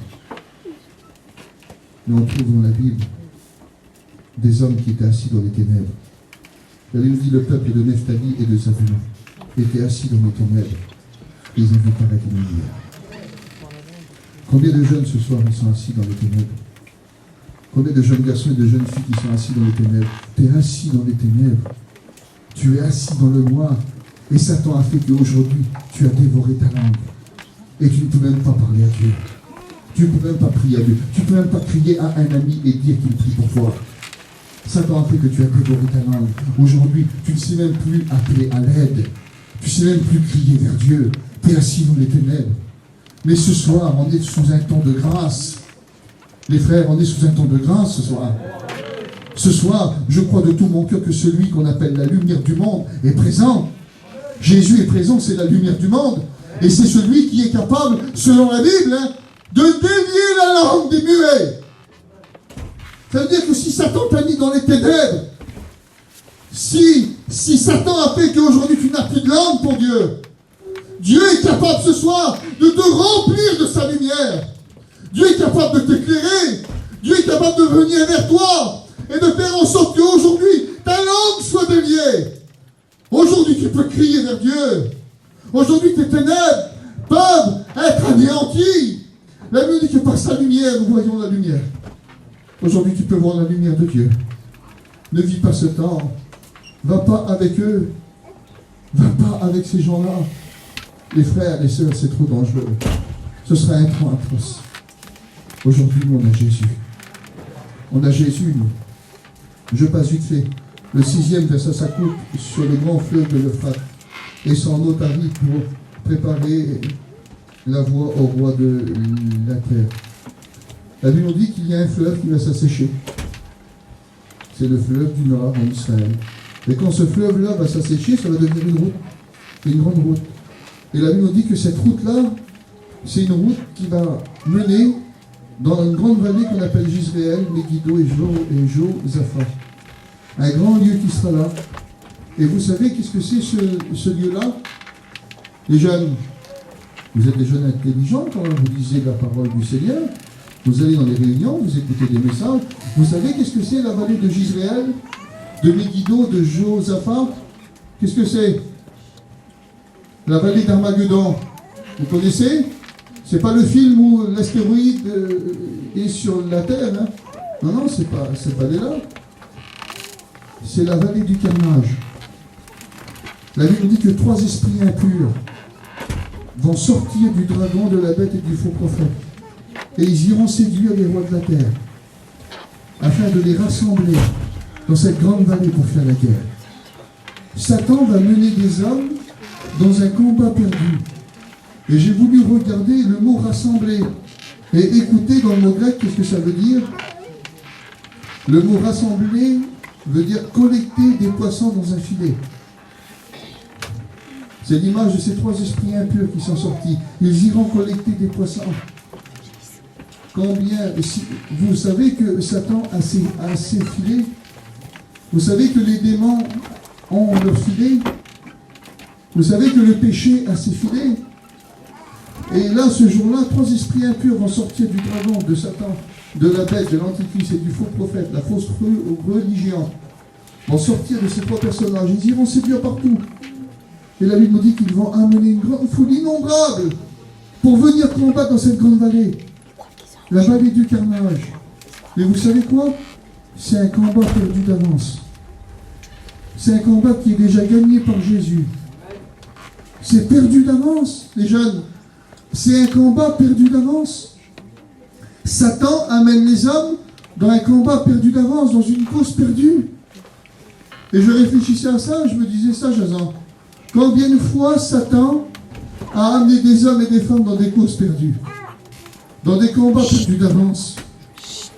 Mais on trouve dans la Bible des hommes qui étaient assis dans les ténèbres. La Bible dit le peuple de Nephtali et de Zabulon était assis dans les ténèbres. Ils ont vu paraître une lumière. Combien de jeunes ce soir sont assis dans les ténèbres? Combien de jeunes garçons et de jeunes filles qui sont assis dans les ténèbres? Tu es assis dans les ténèbres. Tu es assis dans le noir. Et Satan a fait qu'aujourd'hui, tu as dévoré ta langue. Et tu ne peux même pas parler à Dieu. Tu ne peux même pas prier à Dieu. Tu ne peux même pas crier à un ami et dire qu'il prie pour toi. Satan a fait que tu as dévoré ta langue. Aujourd'hui, tu ne sais même plus appeler à l'aide. Tu ne sais même plus crier vers Dieu. Tu es assis dans les ténèbres. Mais ce soir, on est sous un temps de grâce. Les frères, on est sous un temps de grâce ce soir. Ce soir, je crois de tout mon cœur que celui qu'on appelle la lumière du monde est présent. Jésus est présent, c'est la lumière du monde. Et c'est celui qui est capable, selon la Bible, de délier la langue des muets. Ça veut dire que si Satan t'a mis dans les ténèbres, si Satan a fait qu'aujourd'hui tu n'as plus de langue pour Dieu, Dieu est capable ce soir de te remplir de sa lumière. Dieu est capable de t'éclairer. Dieu est capable de venir vers toi et de faire en sorte qu'aujourd'hui ta langue soit déliée. Aujourd'hui, tu peux crier vers Dieu. Aujourd'hui, tes ténèbres peuvent être anéanties. La Bible dit que par sa lumière, nous voyons la lumière. Aujourd'hui, tu peux voir la lumière de Dieu. Ne vis pas ce temps. Va pas avec eux. Va pas avec ces gens-là. Les frères, les sœurs, c'est trop dangereux. Ce sera un temps atroce. Aujourd'hui, nous, on a Jésus. On a Jésus, nous. Je passe vite fait. Le 6e verset s'accoupe sur le grand fleuve de l'Euphrate et son eau tarit pour préparer la voie au roi de la terre. La Bible nous dit qu'il y a un fleuve qui va s'assécher. C'est le fleuve du Nord en Israël. Et quand ce fleuve-là va s'assécher, ça va devenir une route. Une grande route. Et la Bible nous dit que cette route-là, c'est une route qui va mener dans une grande vallée qu'on appelle Jisraël, Megiddo et Josaphat. Un grand lieu qui sera là. Et vous savez qu'est-ce que c'est ce lieu-là? Les jeunes, vous êtes des jeunes intelligents quand vous lisez la parole du Seigneur. Vous allez dans les réunions, vous écoutez des messages. Vous savez qu'est-ce que c'est la vallée de Jisraël, de Megiddo, de Josaphat? Qu'est-ce que c'est? La vallée d'Armageddon. Vous connaissez? C'est pas le film où l'astéroïde est sur la Terre. Hein? Non, c'est pas là. C'est la vallée du carnage. La Bible dit que 3 esprits impurs vont sortir du dragon, de la bête et du faux prophète. Et ils iront séduire les rois de la terre, afin de les rassembler dans cette grande vallée pour faire la guerre. Satan va mener des hommes dans un combat perdu. Et j'ai voulu regarder le mot rassembler et écouter dans le mot grec qu'est-ce que ça veut dire. Le mot rassembler veut dire collecter des poissons dans un filet. C'est l'image de ces 3 esprits impurs qui sont sortis. Ils iront collecter des poissons. Combien, vous savez que Satan a ses filets. Vous savez que les démons ont leurs filets. Vous savez que le péché a ses filets. Et là, ce jour-là, 3 esprits impurs vont sortir du dragon, de Satan, de la bête, de l'antichrist et du faux prophète, la fausse religion. Vont sortir de ces 3 personnages. Ils iront séduire partout. Et la Bible nous dit qu'ils vont amener une grande foule innombrable pour venir combattre dans cette grande vallée. la vallée du carnage. Mais vous savez quoi? C'est un combat perdu d'avance. C'est un combat qui est déjà gagné par Jésus. C'est perdu d'avance, les jeunes. C'est un combat perdu d'avance. Satan amène les hommes dans un combat perdu d'avance, dans une cause perdue. Et je réfléchissais à ça, je me disais ça, Jason. Combien de fois Satan a amené des hommes et des femmes dans des causes perdues, dans des combats perdus d'avance.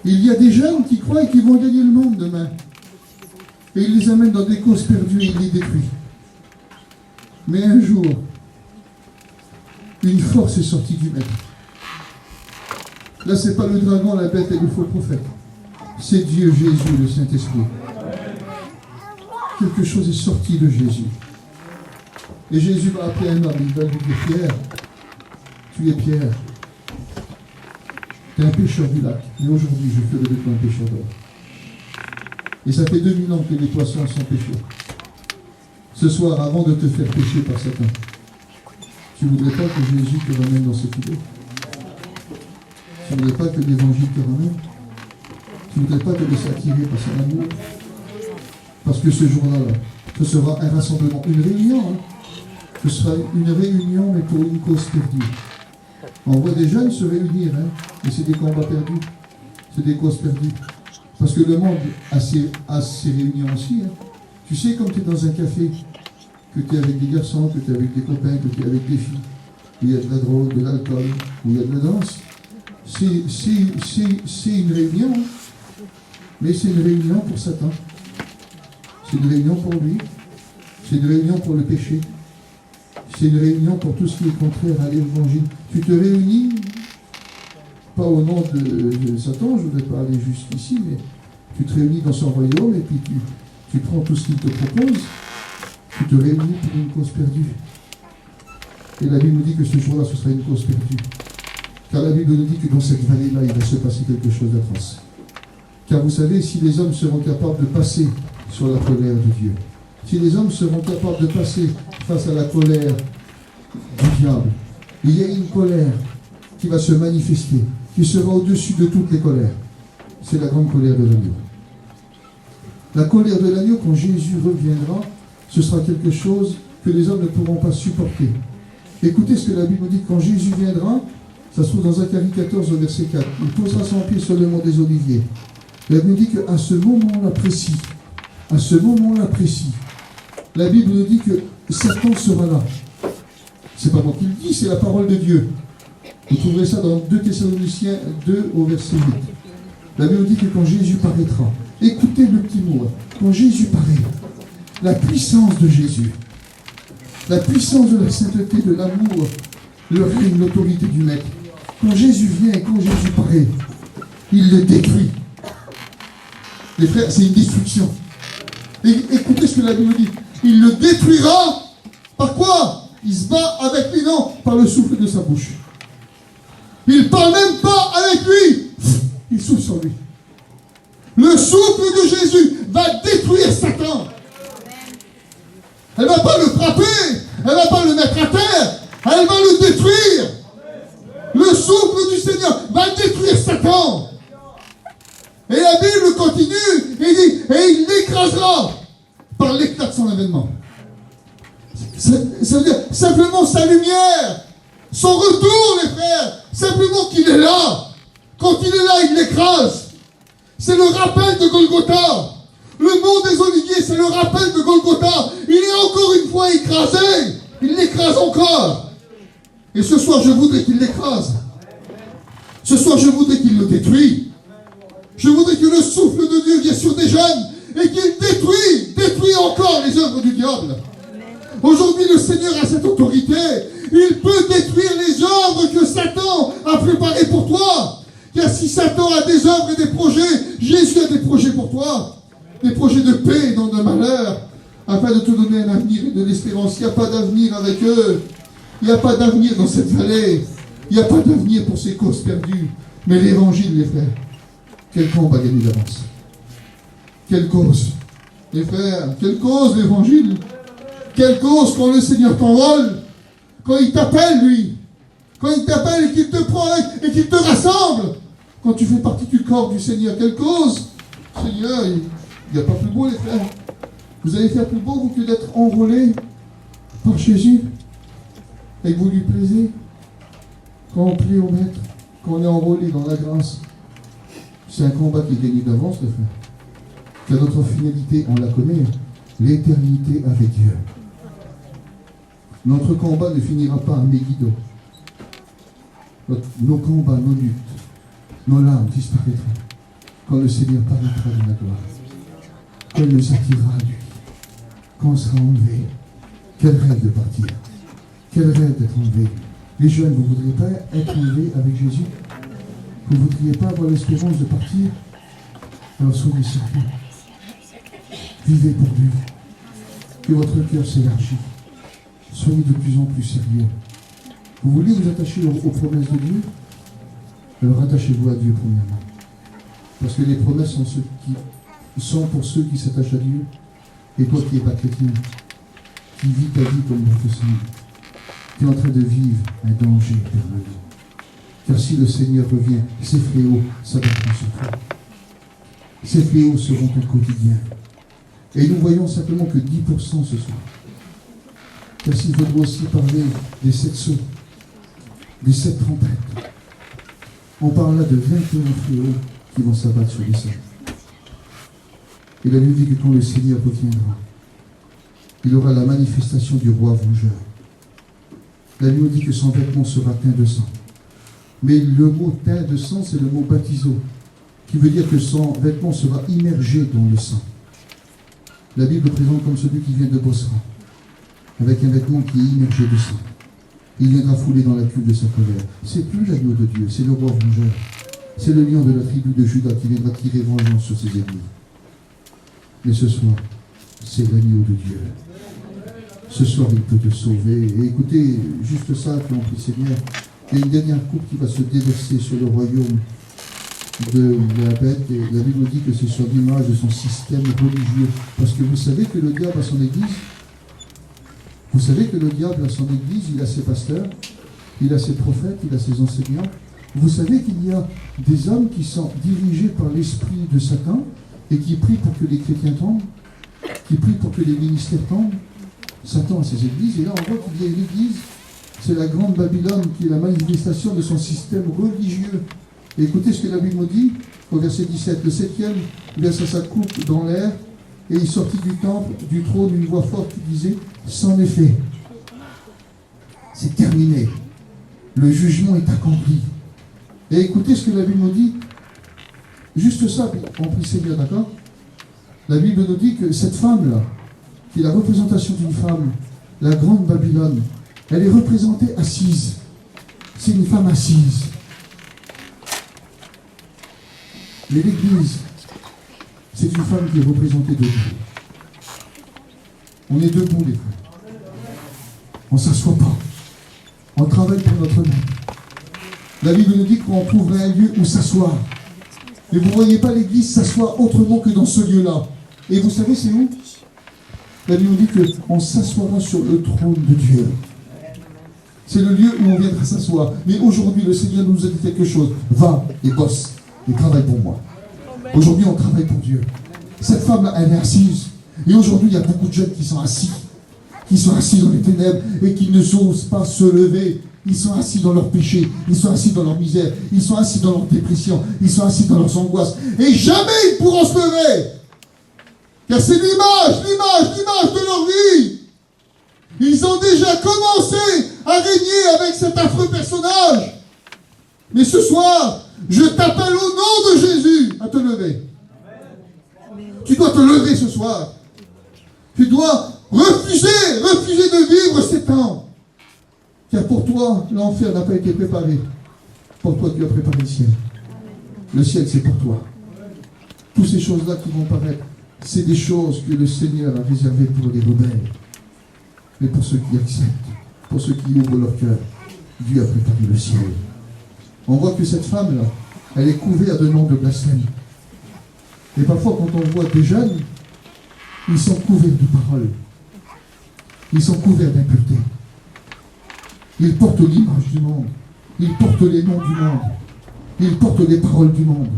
Il y a des jeunes qui croient qu'ils vont gagner le monde demain. Et il les amène dans des causes perdues et il les détruit. Mais un jour, une force est sortie du maître. Là, c'est pas le dragon, la bête et le faux prophète. C'est Dieu, Jésus, le Saint-Esprit. Quelque chose est sorti de Jésus. Et Jésus va appeler un homme, il va lui dire, Pierre, tu es Pierre. Tu es un pêcheur du lac. Mais aujourd'hui, je ferai de toi un pêcheur d'or. Et ça fait 2000 ans que les poissons sont pêcheurs. Ce soir, avant de te faire pêcher par Satan, tu ne voudrais pas que Jésus te ramène dans ce filet? Tu ne voudrais pas que l'Évangile te ramène? Tu ne voudrais pas te laisser attirer par son amour? Parce que ce jour-là, ce sera un rassemblement, une réunion. Ce sera une réunion, mais pour une cause perdue. On voit des jeunes se réunir, mais c'est des combats perdus. C'est des causes perdues. Parce que le monde a ses réunions aussi. Tu sais, comme tu es dans un café, que tu es avec des garçons, que tu es avec des copains, que tu es avec des filles, où il y a de la drogue, de l'alcool, où il y a de la danse. C'est une réunion, mais c'est une réunion pour Satan. C'est une réunion pour lui. C'est une réunion pour le péché. C'est une réunion pour tout ce qui est contraire à l'évangile. Tu te réunis, pas au nom de Satan, je ne voudrais pas aller jusqu'ici, mais tu te réunis dans son royaume et puis tu prends tout ce qu'il te propose, tu te réunis pour une cause perdue. Et la Bible nous dit que ce jour-là, ce sera une cause perdue. Car la Bible nous dit que dans cette vallée-là, il va se passer quelque chose d'atroce. Car vous savez, si les hommes seront capables de passer sur la colère de Dieu, si les hommes seront capables de passer face à la colère du diable, il y a une colère qui va se manifester, qui sera au-dessus de toutes les colères. C'est la grande colère de l'agneau. La colère de l'agneau, quand Jésus reviendra, ce sera quelque chose que les hommes ne pourront pas supporter. Écoutez ce que la Bible dit, quand Jésus viendra, ça se trouve dans Zacharie 14, au verset 4. Il posera son pied sur le mont des Oliviers. La Bible dit qu'à ce moment-là précis, la Bible nous dit que Satan sera là. C'est pas moi qui le dis, c'est la parole de Dieu. Vous trouverez ça dans 2 Thessaloniciens 2 au verset 8. La Bible dit que quand Jésus paraîtra, écoutez le petit mot, quand Jésus paraît, la puissance de Jésus, la puissance de la sainteté, de l'amour, le règne, l'autorité du Maître, quand Jésus vient et quand Jésus paraît, il le détruit. Les frères, c'est une destruction. Et écoutez ce que la Bible dit. Il le détruira. Par quoi? Il se bat avec lui, non, par le souffle de sa bouche. Il ne parle même pas avec lui. Il souffle sur lui. Le souffle de Jésus va détruire Satan. Elle ne va pas le frapper. Elle ne va pas le mettre à terre. Elle va le détruire. Le souffle du Seigneur va détruire Satan. Et la Bible continue et dit, et il l'écrasera par l'éclat de son avènement. Ça veut dire simplement sa lumière, son retour, les frères, simplement qu'il est là. Quand il est là, il l'écrase. C'est le rappel de Golgotha. Le mont des Oliviers, c'est le rappel de Golgotha. Il est encore une fois écrasé. Il l'écrase encore. Et ce soir, je voudrais qu'il l'écrase. Ce soir, je voudrais qu'il le détruise. Je voudrais que le souffle de Dieu vienne sur des jeunes et qu'il détruit encore les œuvres du diable. Aujourd'hui, le Seigneur a cette autorité. Il peut détruire les œuvres que Satan a préparées pour toi. Car si Satan a des œuvres et des projets, Jésus a des projets pour toi. Des projets de paix et non de malheur, afin de te donner un avenir et de l'espérance. Il n'y a pas d'avenir avec eux. Il n'y a pas d'avenir dans cette vallée. Il n'y a pas d'avenir pour ces causes perdues. Mais l'évangile, les frères, quel combat gagné d'avance. Quelle cause, les frères, quelle cause l'évangile. Quelle cause quand le Seigneur t'envole, quand il t'appelle lui, quand il t'appelle et qu'il te prend et qu'il te rassemble. quand tu fais partie du corps du Seigneur. Quelle cause? Seigneur, il n'y a pas plus beau, les frères. Vous allez faire plus beau, vous, que d'être enrôlé par Jésus et que vous lui plaisez. Quand on prie au Maître, quand on est enrôlé dans la grâce, c'est un combat qui est gagné d'avance, les frères. Car notre finalité, on la connaît, l'éternité avec Dieu. Notre combat ne finira pas à Megiddo. Nos combats, nos luttes, nos larmes disparaîtront quand le Seigneur paraîtra de la gloire. Quand il nous attirera à lui. Quand on sera enlevé. Quel rêve de partir. Quel rêve d'être enlevé. Les jeunes, vous ne voudriez pas être enlevés avec Jésus? Vous ne voudriez pas avoir l'espérance de partir? Alors soyez sérieux. Vivez pour lui. Que votre cœur s'élargit. Soyez de plus en plus sérieux. Vous voulez vous attacher aux promesses de Dieu? Alors attachez-vous à Dieu premièrement. Parce que les promesses sont pour ceux qui s'attachent à Dieu. Et toi qui n'es pas chrétien, qui vis ta vie comme bon te semble, tu es en train de vivre un danger permanent. Car si le Seigneur revient, ces fléaux s'abattront sur toi. Ces fléaux seront ton quotidien. Et nous voyons simplement que 10% ce soir. Car s'il faudra aussi parler des 7 sauts, des 7 trompettes, on parle là de 21 fléaux qui vont s'abattre sur les saints. Et la Bible dit que quand le Seigneur reviendra, il aura la manifestation du roi vengeur. La Bible dit que son vêtement sera teint de sang. Mais le mot teint de sang, c'est le mot baptizo, qui veut dire que son vêtement sera immergé dans le sang. La Bible le présente comme celui qui vient de Bosra, avec un vêtement qui est immergé de sang. Il viendra fouler dans la cuve de sa colère. C'est plus l'agneau de Dieu, c'est le roi vengeur. C'est le lion de la tribu de Juda qui viendra tirer vengeance sur ses ennemis. Mais ce soir, c'est l'agneau de Dieu. Ce soir, il peut te sauver. Et écoutez, juste ça, puis on prie Seigneur. Il y a une dernière coupe qui va se déverser sur le royaume de la bête. Et la Bible nous dit que c'est sur l'image de son système religieux. Parce que vous savez que le diable a son église. Vous savez que le diable a son église, il a ses pasteurs, il a ses prophètes, il a ses enseignants. Vous savez qu'il y a des hommes qui sont dirigés par l'esprit de Satan et qui prient pour que les chrétiens tombent, qui prient pour que les ministères tombent. Satan a ses églises, et là on voit qu'il y a une église, c'est la grande Babylone qui est la manifestation de son système religieux. Et écoutez ce que la Bible nous dit au verset 17. Le 7e versa sa coupe dans l'air, et il sortit du temple, du trône, une voix forte qui disait « C'en est fait, c'est terminé, le jugement est accompli. » Et écoutez ce que la Bible nous dit, juste ça, on prie Seigneur, d'accord? La Bible nous dit que cette femme-là, qui est la représentation d'une femme, la grande Babylone, elle est représentée assise. C'est une femme assise. Mais l'Église, c'est une femme qui est représentée debout. On est debout, les frères. On ne s'assoit pas. On travaille pour notre maître. La Bible nous dit qu'on trouverait un lieu où s'asseoir. Mais vous ne voyez pas l'Église s'asseoir autrement que dans ce lieu-là. Et vous savez, c'est où? La Bible nous dit qu'on s'assoira sur le trône de Dieu. C'est le lieu où on viendra s'asseoir. Mais aujourd'hui, le Seigneur nous a dit quelque chose. Va et bosse et travaille pour moi. Aujourd'hui, on travaille pour Dieu. Cette femme-là, elle est assise. Et aujourd'hui, il y a beaucoup de jeunes qui sont assis dans les ténèbres et qui ne osent pas se lever. Ils sont assis dans leur péché, ils sont assis dans leur misère, ils sont assis dans leur dépression, ils sont assis dans leurs angoisses. Et jamais ils pourront se lever. Car c'est l'image de leur vie. Ils ont déjà commencé à régner avec cet affreux personnage. Mais ce soir, je t'appelle au nom de Jésus à te lever. Tu dois te lever ce soir. Tu dois refuser de vivre ces temps. Car pour toi, l'enfer n'a pas été préparé. Pour toi, Dieu a préparé le ciel. Le ciel, c'est pour toi. Toutes ces choses-là qui vont paraître, c'est des choses que le Seigneur a réservées pour les rebelles. Mais pour ceux qui acceptent, pour ceux qui ouvrent leur cœur, Dieu a préparé le ciel. On voit que cette femme-là, elle est couverte de noms de blasphème. Et parfois, quand on voit des jeunes, ils sont couverts de paroles. Ils sont couverts d'impureté. Ils portent l'image du monde. Ils portent les noms du monde. Ils portent les paroles du monde.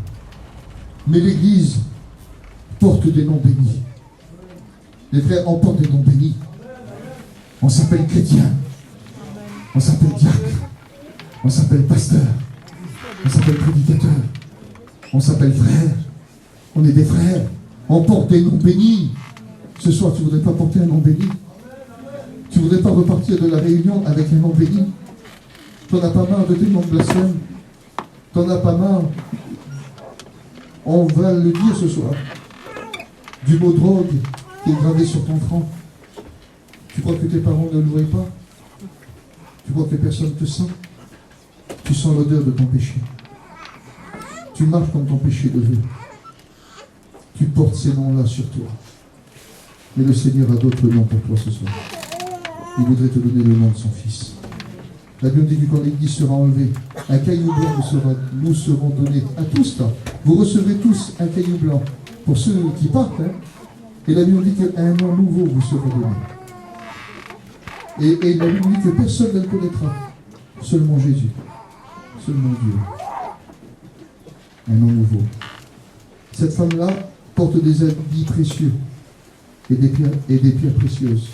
Mais l'Église porte des noms bénis. Les frères, on porte des noms bénis. On s'appelle chrétien. On s'appelle diacre. On s'appelle pasteur. On s'appelle prédicateur. On s'appelle frère. On est des frères. On porte des noms bénis. Ce soir, tu ne voudrais pas porter un nom béni? Tu ne voudrais pas repartir de la réunion avec un nom béni? Tu n'en as pas marre de tes noms blasphèmes? Tu n'en as pas marre? On va le dire ce soir. Du mot drogue qui est gravé sur ton front. Tu crois que tes parents ne louaient pas? Tu crois que personne te sent? Tu sens l'odeur de ton péché. Tu marches comme ton péché le veut. Tu portes ces noms-là sur toi. Mais le Seigneur a d'autres noms pour toi ce soir. Il voudrait te donner le nom de son Fils. La Bible dit que quand l'Église sera enlevée, un caillou blanc nous seront donnés à tous là. Vous recevez tous un caillou blanc pour ceux qui partent. Hein. Et la Bible dit qu'un nom nouveau vous sera donné. Et la Bible dit que personne ne le connaîtra. Seulement Jésus. Seulement Dieu. Un nom nouveau. Cette femme-là porte des habits précieux et des pierres précieuses.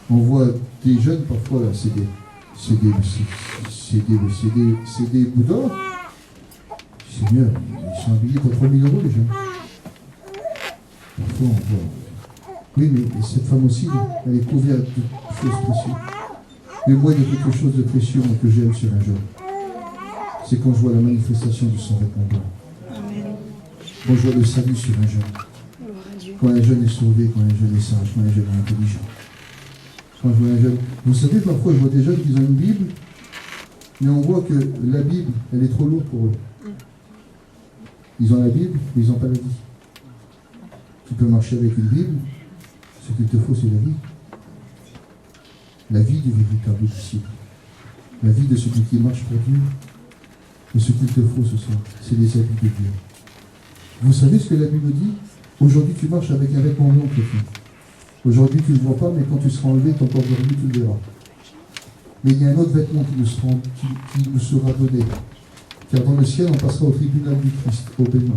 On voit des jeunes parfois là, c'est des bouddhas. Seigneur, ils sont habillés pour 3 000 € les jeunes. Parfois on voit. Oui, mais cette femme aussi, elle est couverte de choses précieuses. Mais moi, il y a quelque chose de précieux que j'aime sur un jeune. C'est quand je vois la manifestation de son vêtement blanc. Quand je vois le salut sur un jeune. Quand un jeune est sauvé, quand un jeune est sage, quand un jeune est intelligent. Quand je vois un jeune. Vous savez, parfois, je vois des jeunes qui ont une Bible, mais on voit que la Bible, elle est trop lourde pour eux. Ils ont la Bible, mais ils n'ont pas la vie. Tu peux marcher avec une Bible, ce qu'il te faut, c'est la vie. La vie du véritable disciple. La vie de celui qui marche pour Dieu. Mais ce qu'il te faut ce soir, c'est les habits de Dieu. Vous savez ce que la Bible dit? Aujourd'hui, tu marches avec un vêtement blanc, chrétien. Aujourd'hui, tu ne le vois pas, mais quand tu seras enlevé, ton corps dormi, tu le verras. Mais il y a un autre vêtement qui nous sera donné. Car dans le ciel, on passera au tribunal du Christ, au Bénin.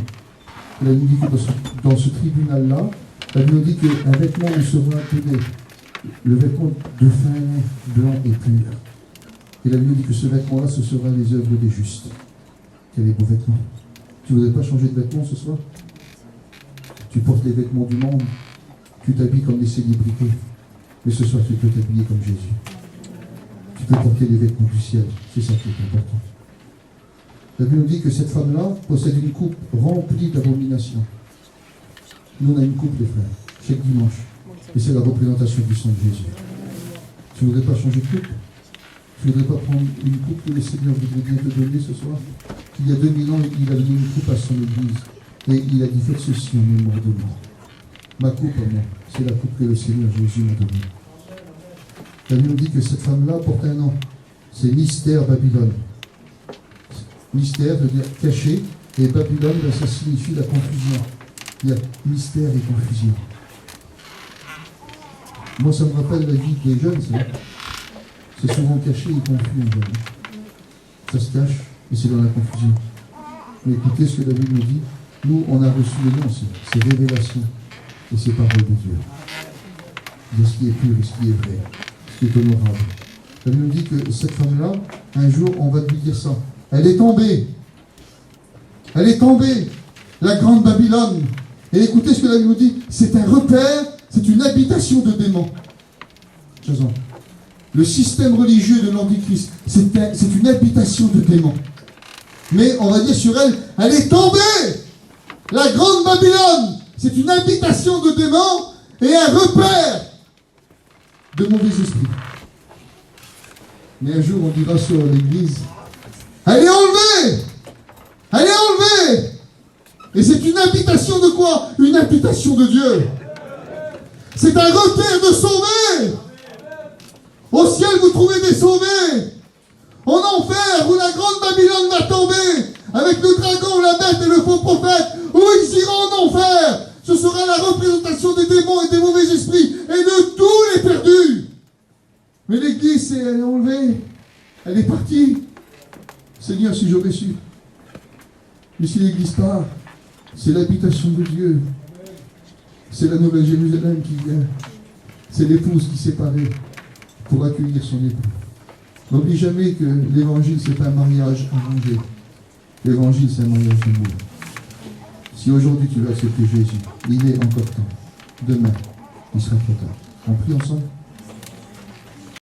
La Bible dit que dans ce tribunal-là, la Bible dit qu'un vêtement nous sera donné. Le vêtement de fin blanc et pur. Et la Bible dit que ce vêtement-là, ce sera les œuvres des justes. Quel est beau vêtement. Tu ne voudrais pas changer de vêtements ce soir? Tu portes les vêtements du monde, tu t'habilles comme des célébrités. Mais ce soir, tu peux t'habiller comme Jésus. Tu peux porter les vêtements du ciel. C'est ça qui est important. La Bible dit que cette femme-là possède une coupe remplie d'abominations. Nous, on a une coupe, les frères, chaque dimanche. Et c'est la représentation du sang de Jésus. Tu ne voudrais pas changer de coupe? Tu ne voudrais pas prendre une coupe que le Seigneur voudrait bien te donner ce soir? Il y a 2000 ans, il a donné une coupe à son Église. Et il a dit, faites ceci en mémoire de moi. Ma coupe à moi, c'est la coupe que le Seigneur Jésus m'a donnée. La Bible dit que cette femme-là porte un nom. C'est Mystère Babylone. Mystère veut dire caché. Et Babylone, ça signifie la confusion. Il y a mystère et confusion. Moi, ça me rappelle la vie des jeunes, ça. C'est souvent caché et confus, en jeune. Ça se cache, et c'est dans la confusion. Mais écoutez ce que la Bible nous dit. Nous, on a reçu le nom, c'est révélation. Et c'est parole de Dieu. De ce qui est pur et ce qui est vrai. Ce qui est honorable. La Bible nous dit que cette femme-là, un jour, on va lui dire ça. Elle est tombée. Elle est tombée. La grande Babylone. Et écoutez ce que la Bible nous dit. C'est un repère, c'est une habitation de démons. Jason. Le système religieux de l'Antichrist, c'est une habitation de démons. Mais on va dire sur elle, elle est tombée. La grande Babylone, c'est une habitation de démons et un repère de mauvais esprits. Mais un jour, on dira sur l'Église, elle est enlevée. Elle est enlevée. Et c'est une habitation de quoi? Une habitation de Dieu. C'est un repère de sauvés. Au ciel, vous trouvez des sauvés. En enfer, où la grande Babylone va tomber, avec le dragon, la bête et le faux prophète, où ils iront en enfer. Ce sera la représentation des démons et des mauvais esprits, et de tous les perdus. Mais l'Église, elle est enlevée. Elle est partie. Seigneur, Seigneur, si j'aurais su. Mais si l'Église part, c'est l'habitation de Dieu. C'est la nouvelle Jérusalem qui vient. C'est l'épouse qui s'est parée pour accueillir son époux. N'oublie jamais que l'évangile, c'est pas un mariage arrangé. L'évangile, c'est un mariage d'amour. Si aujourd'hui tu veux accepter Jésus, il est encore temps. Demain, il sera trop tard. On prie ensemble.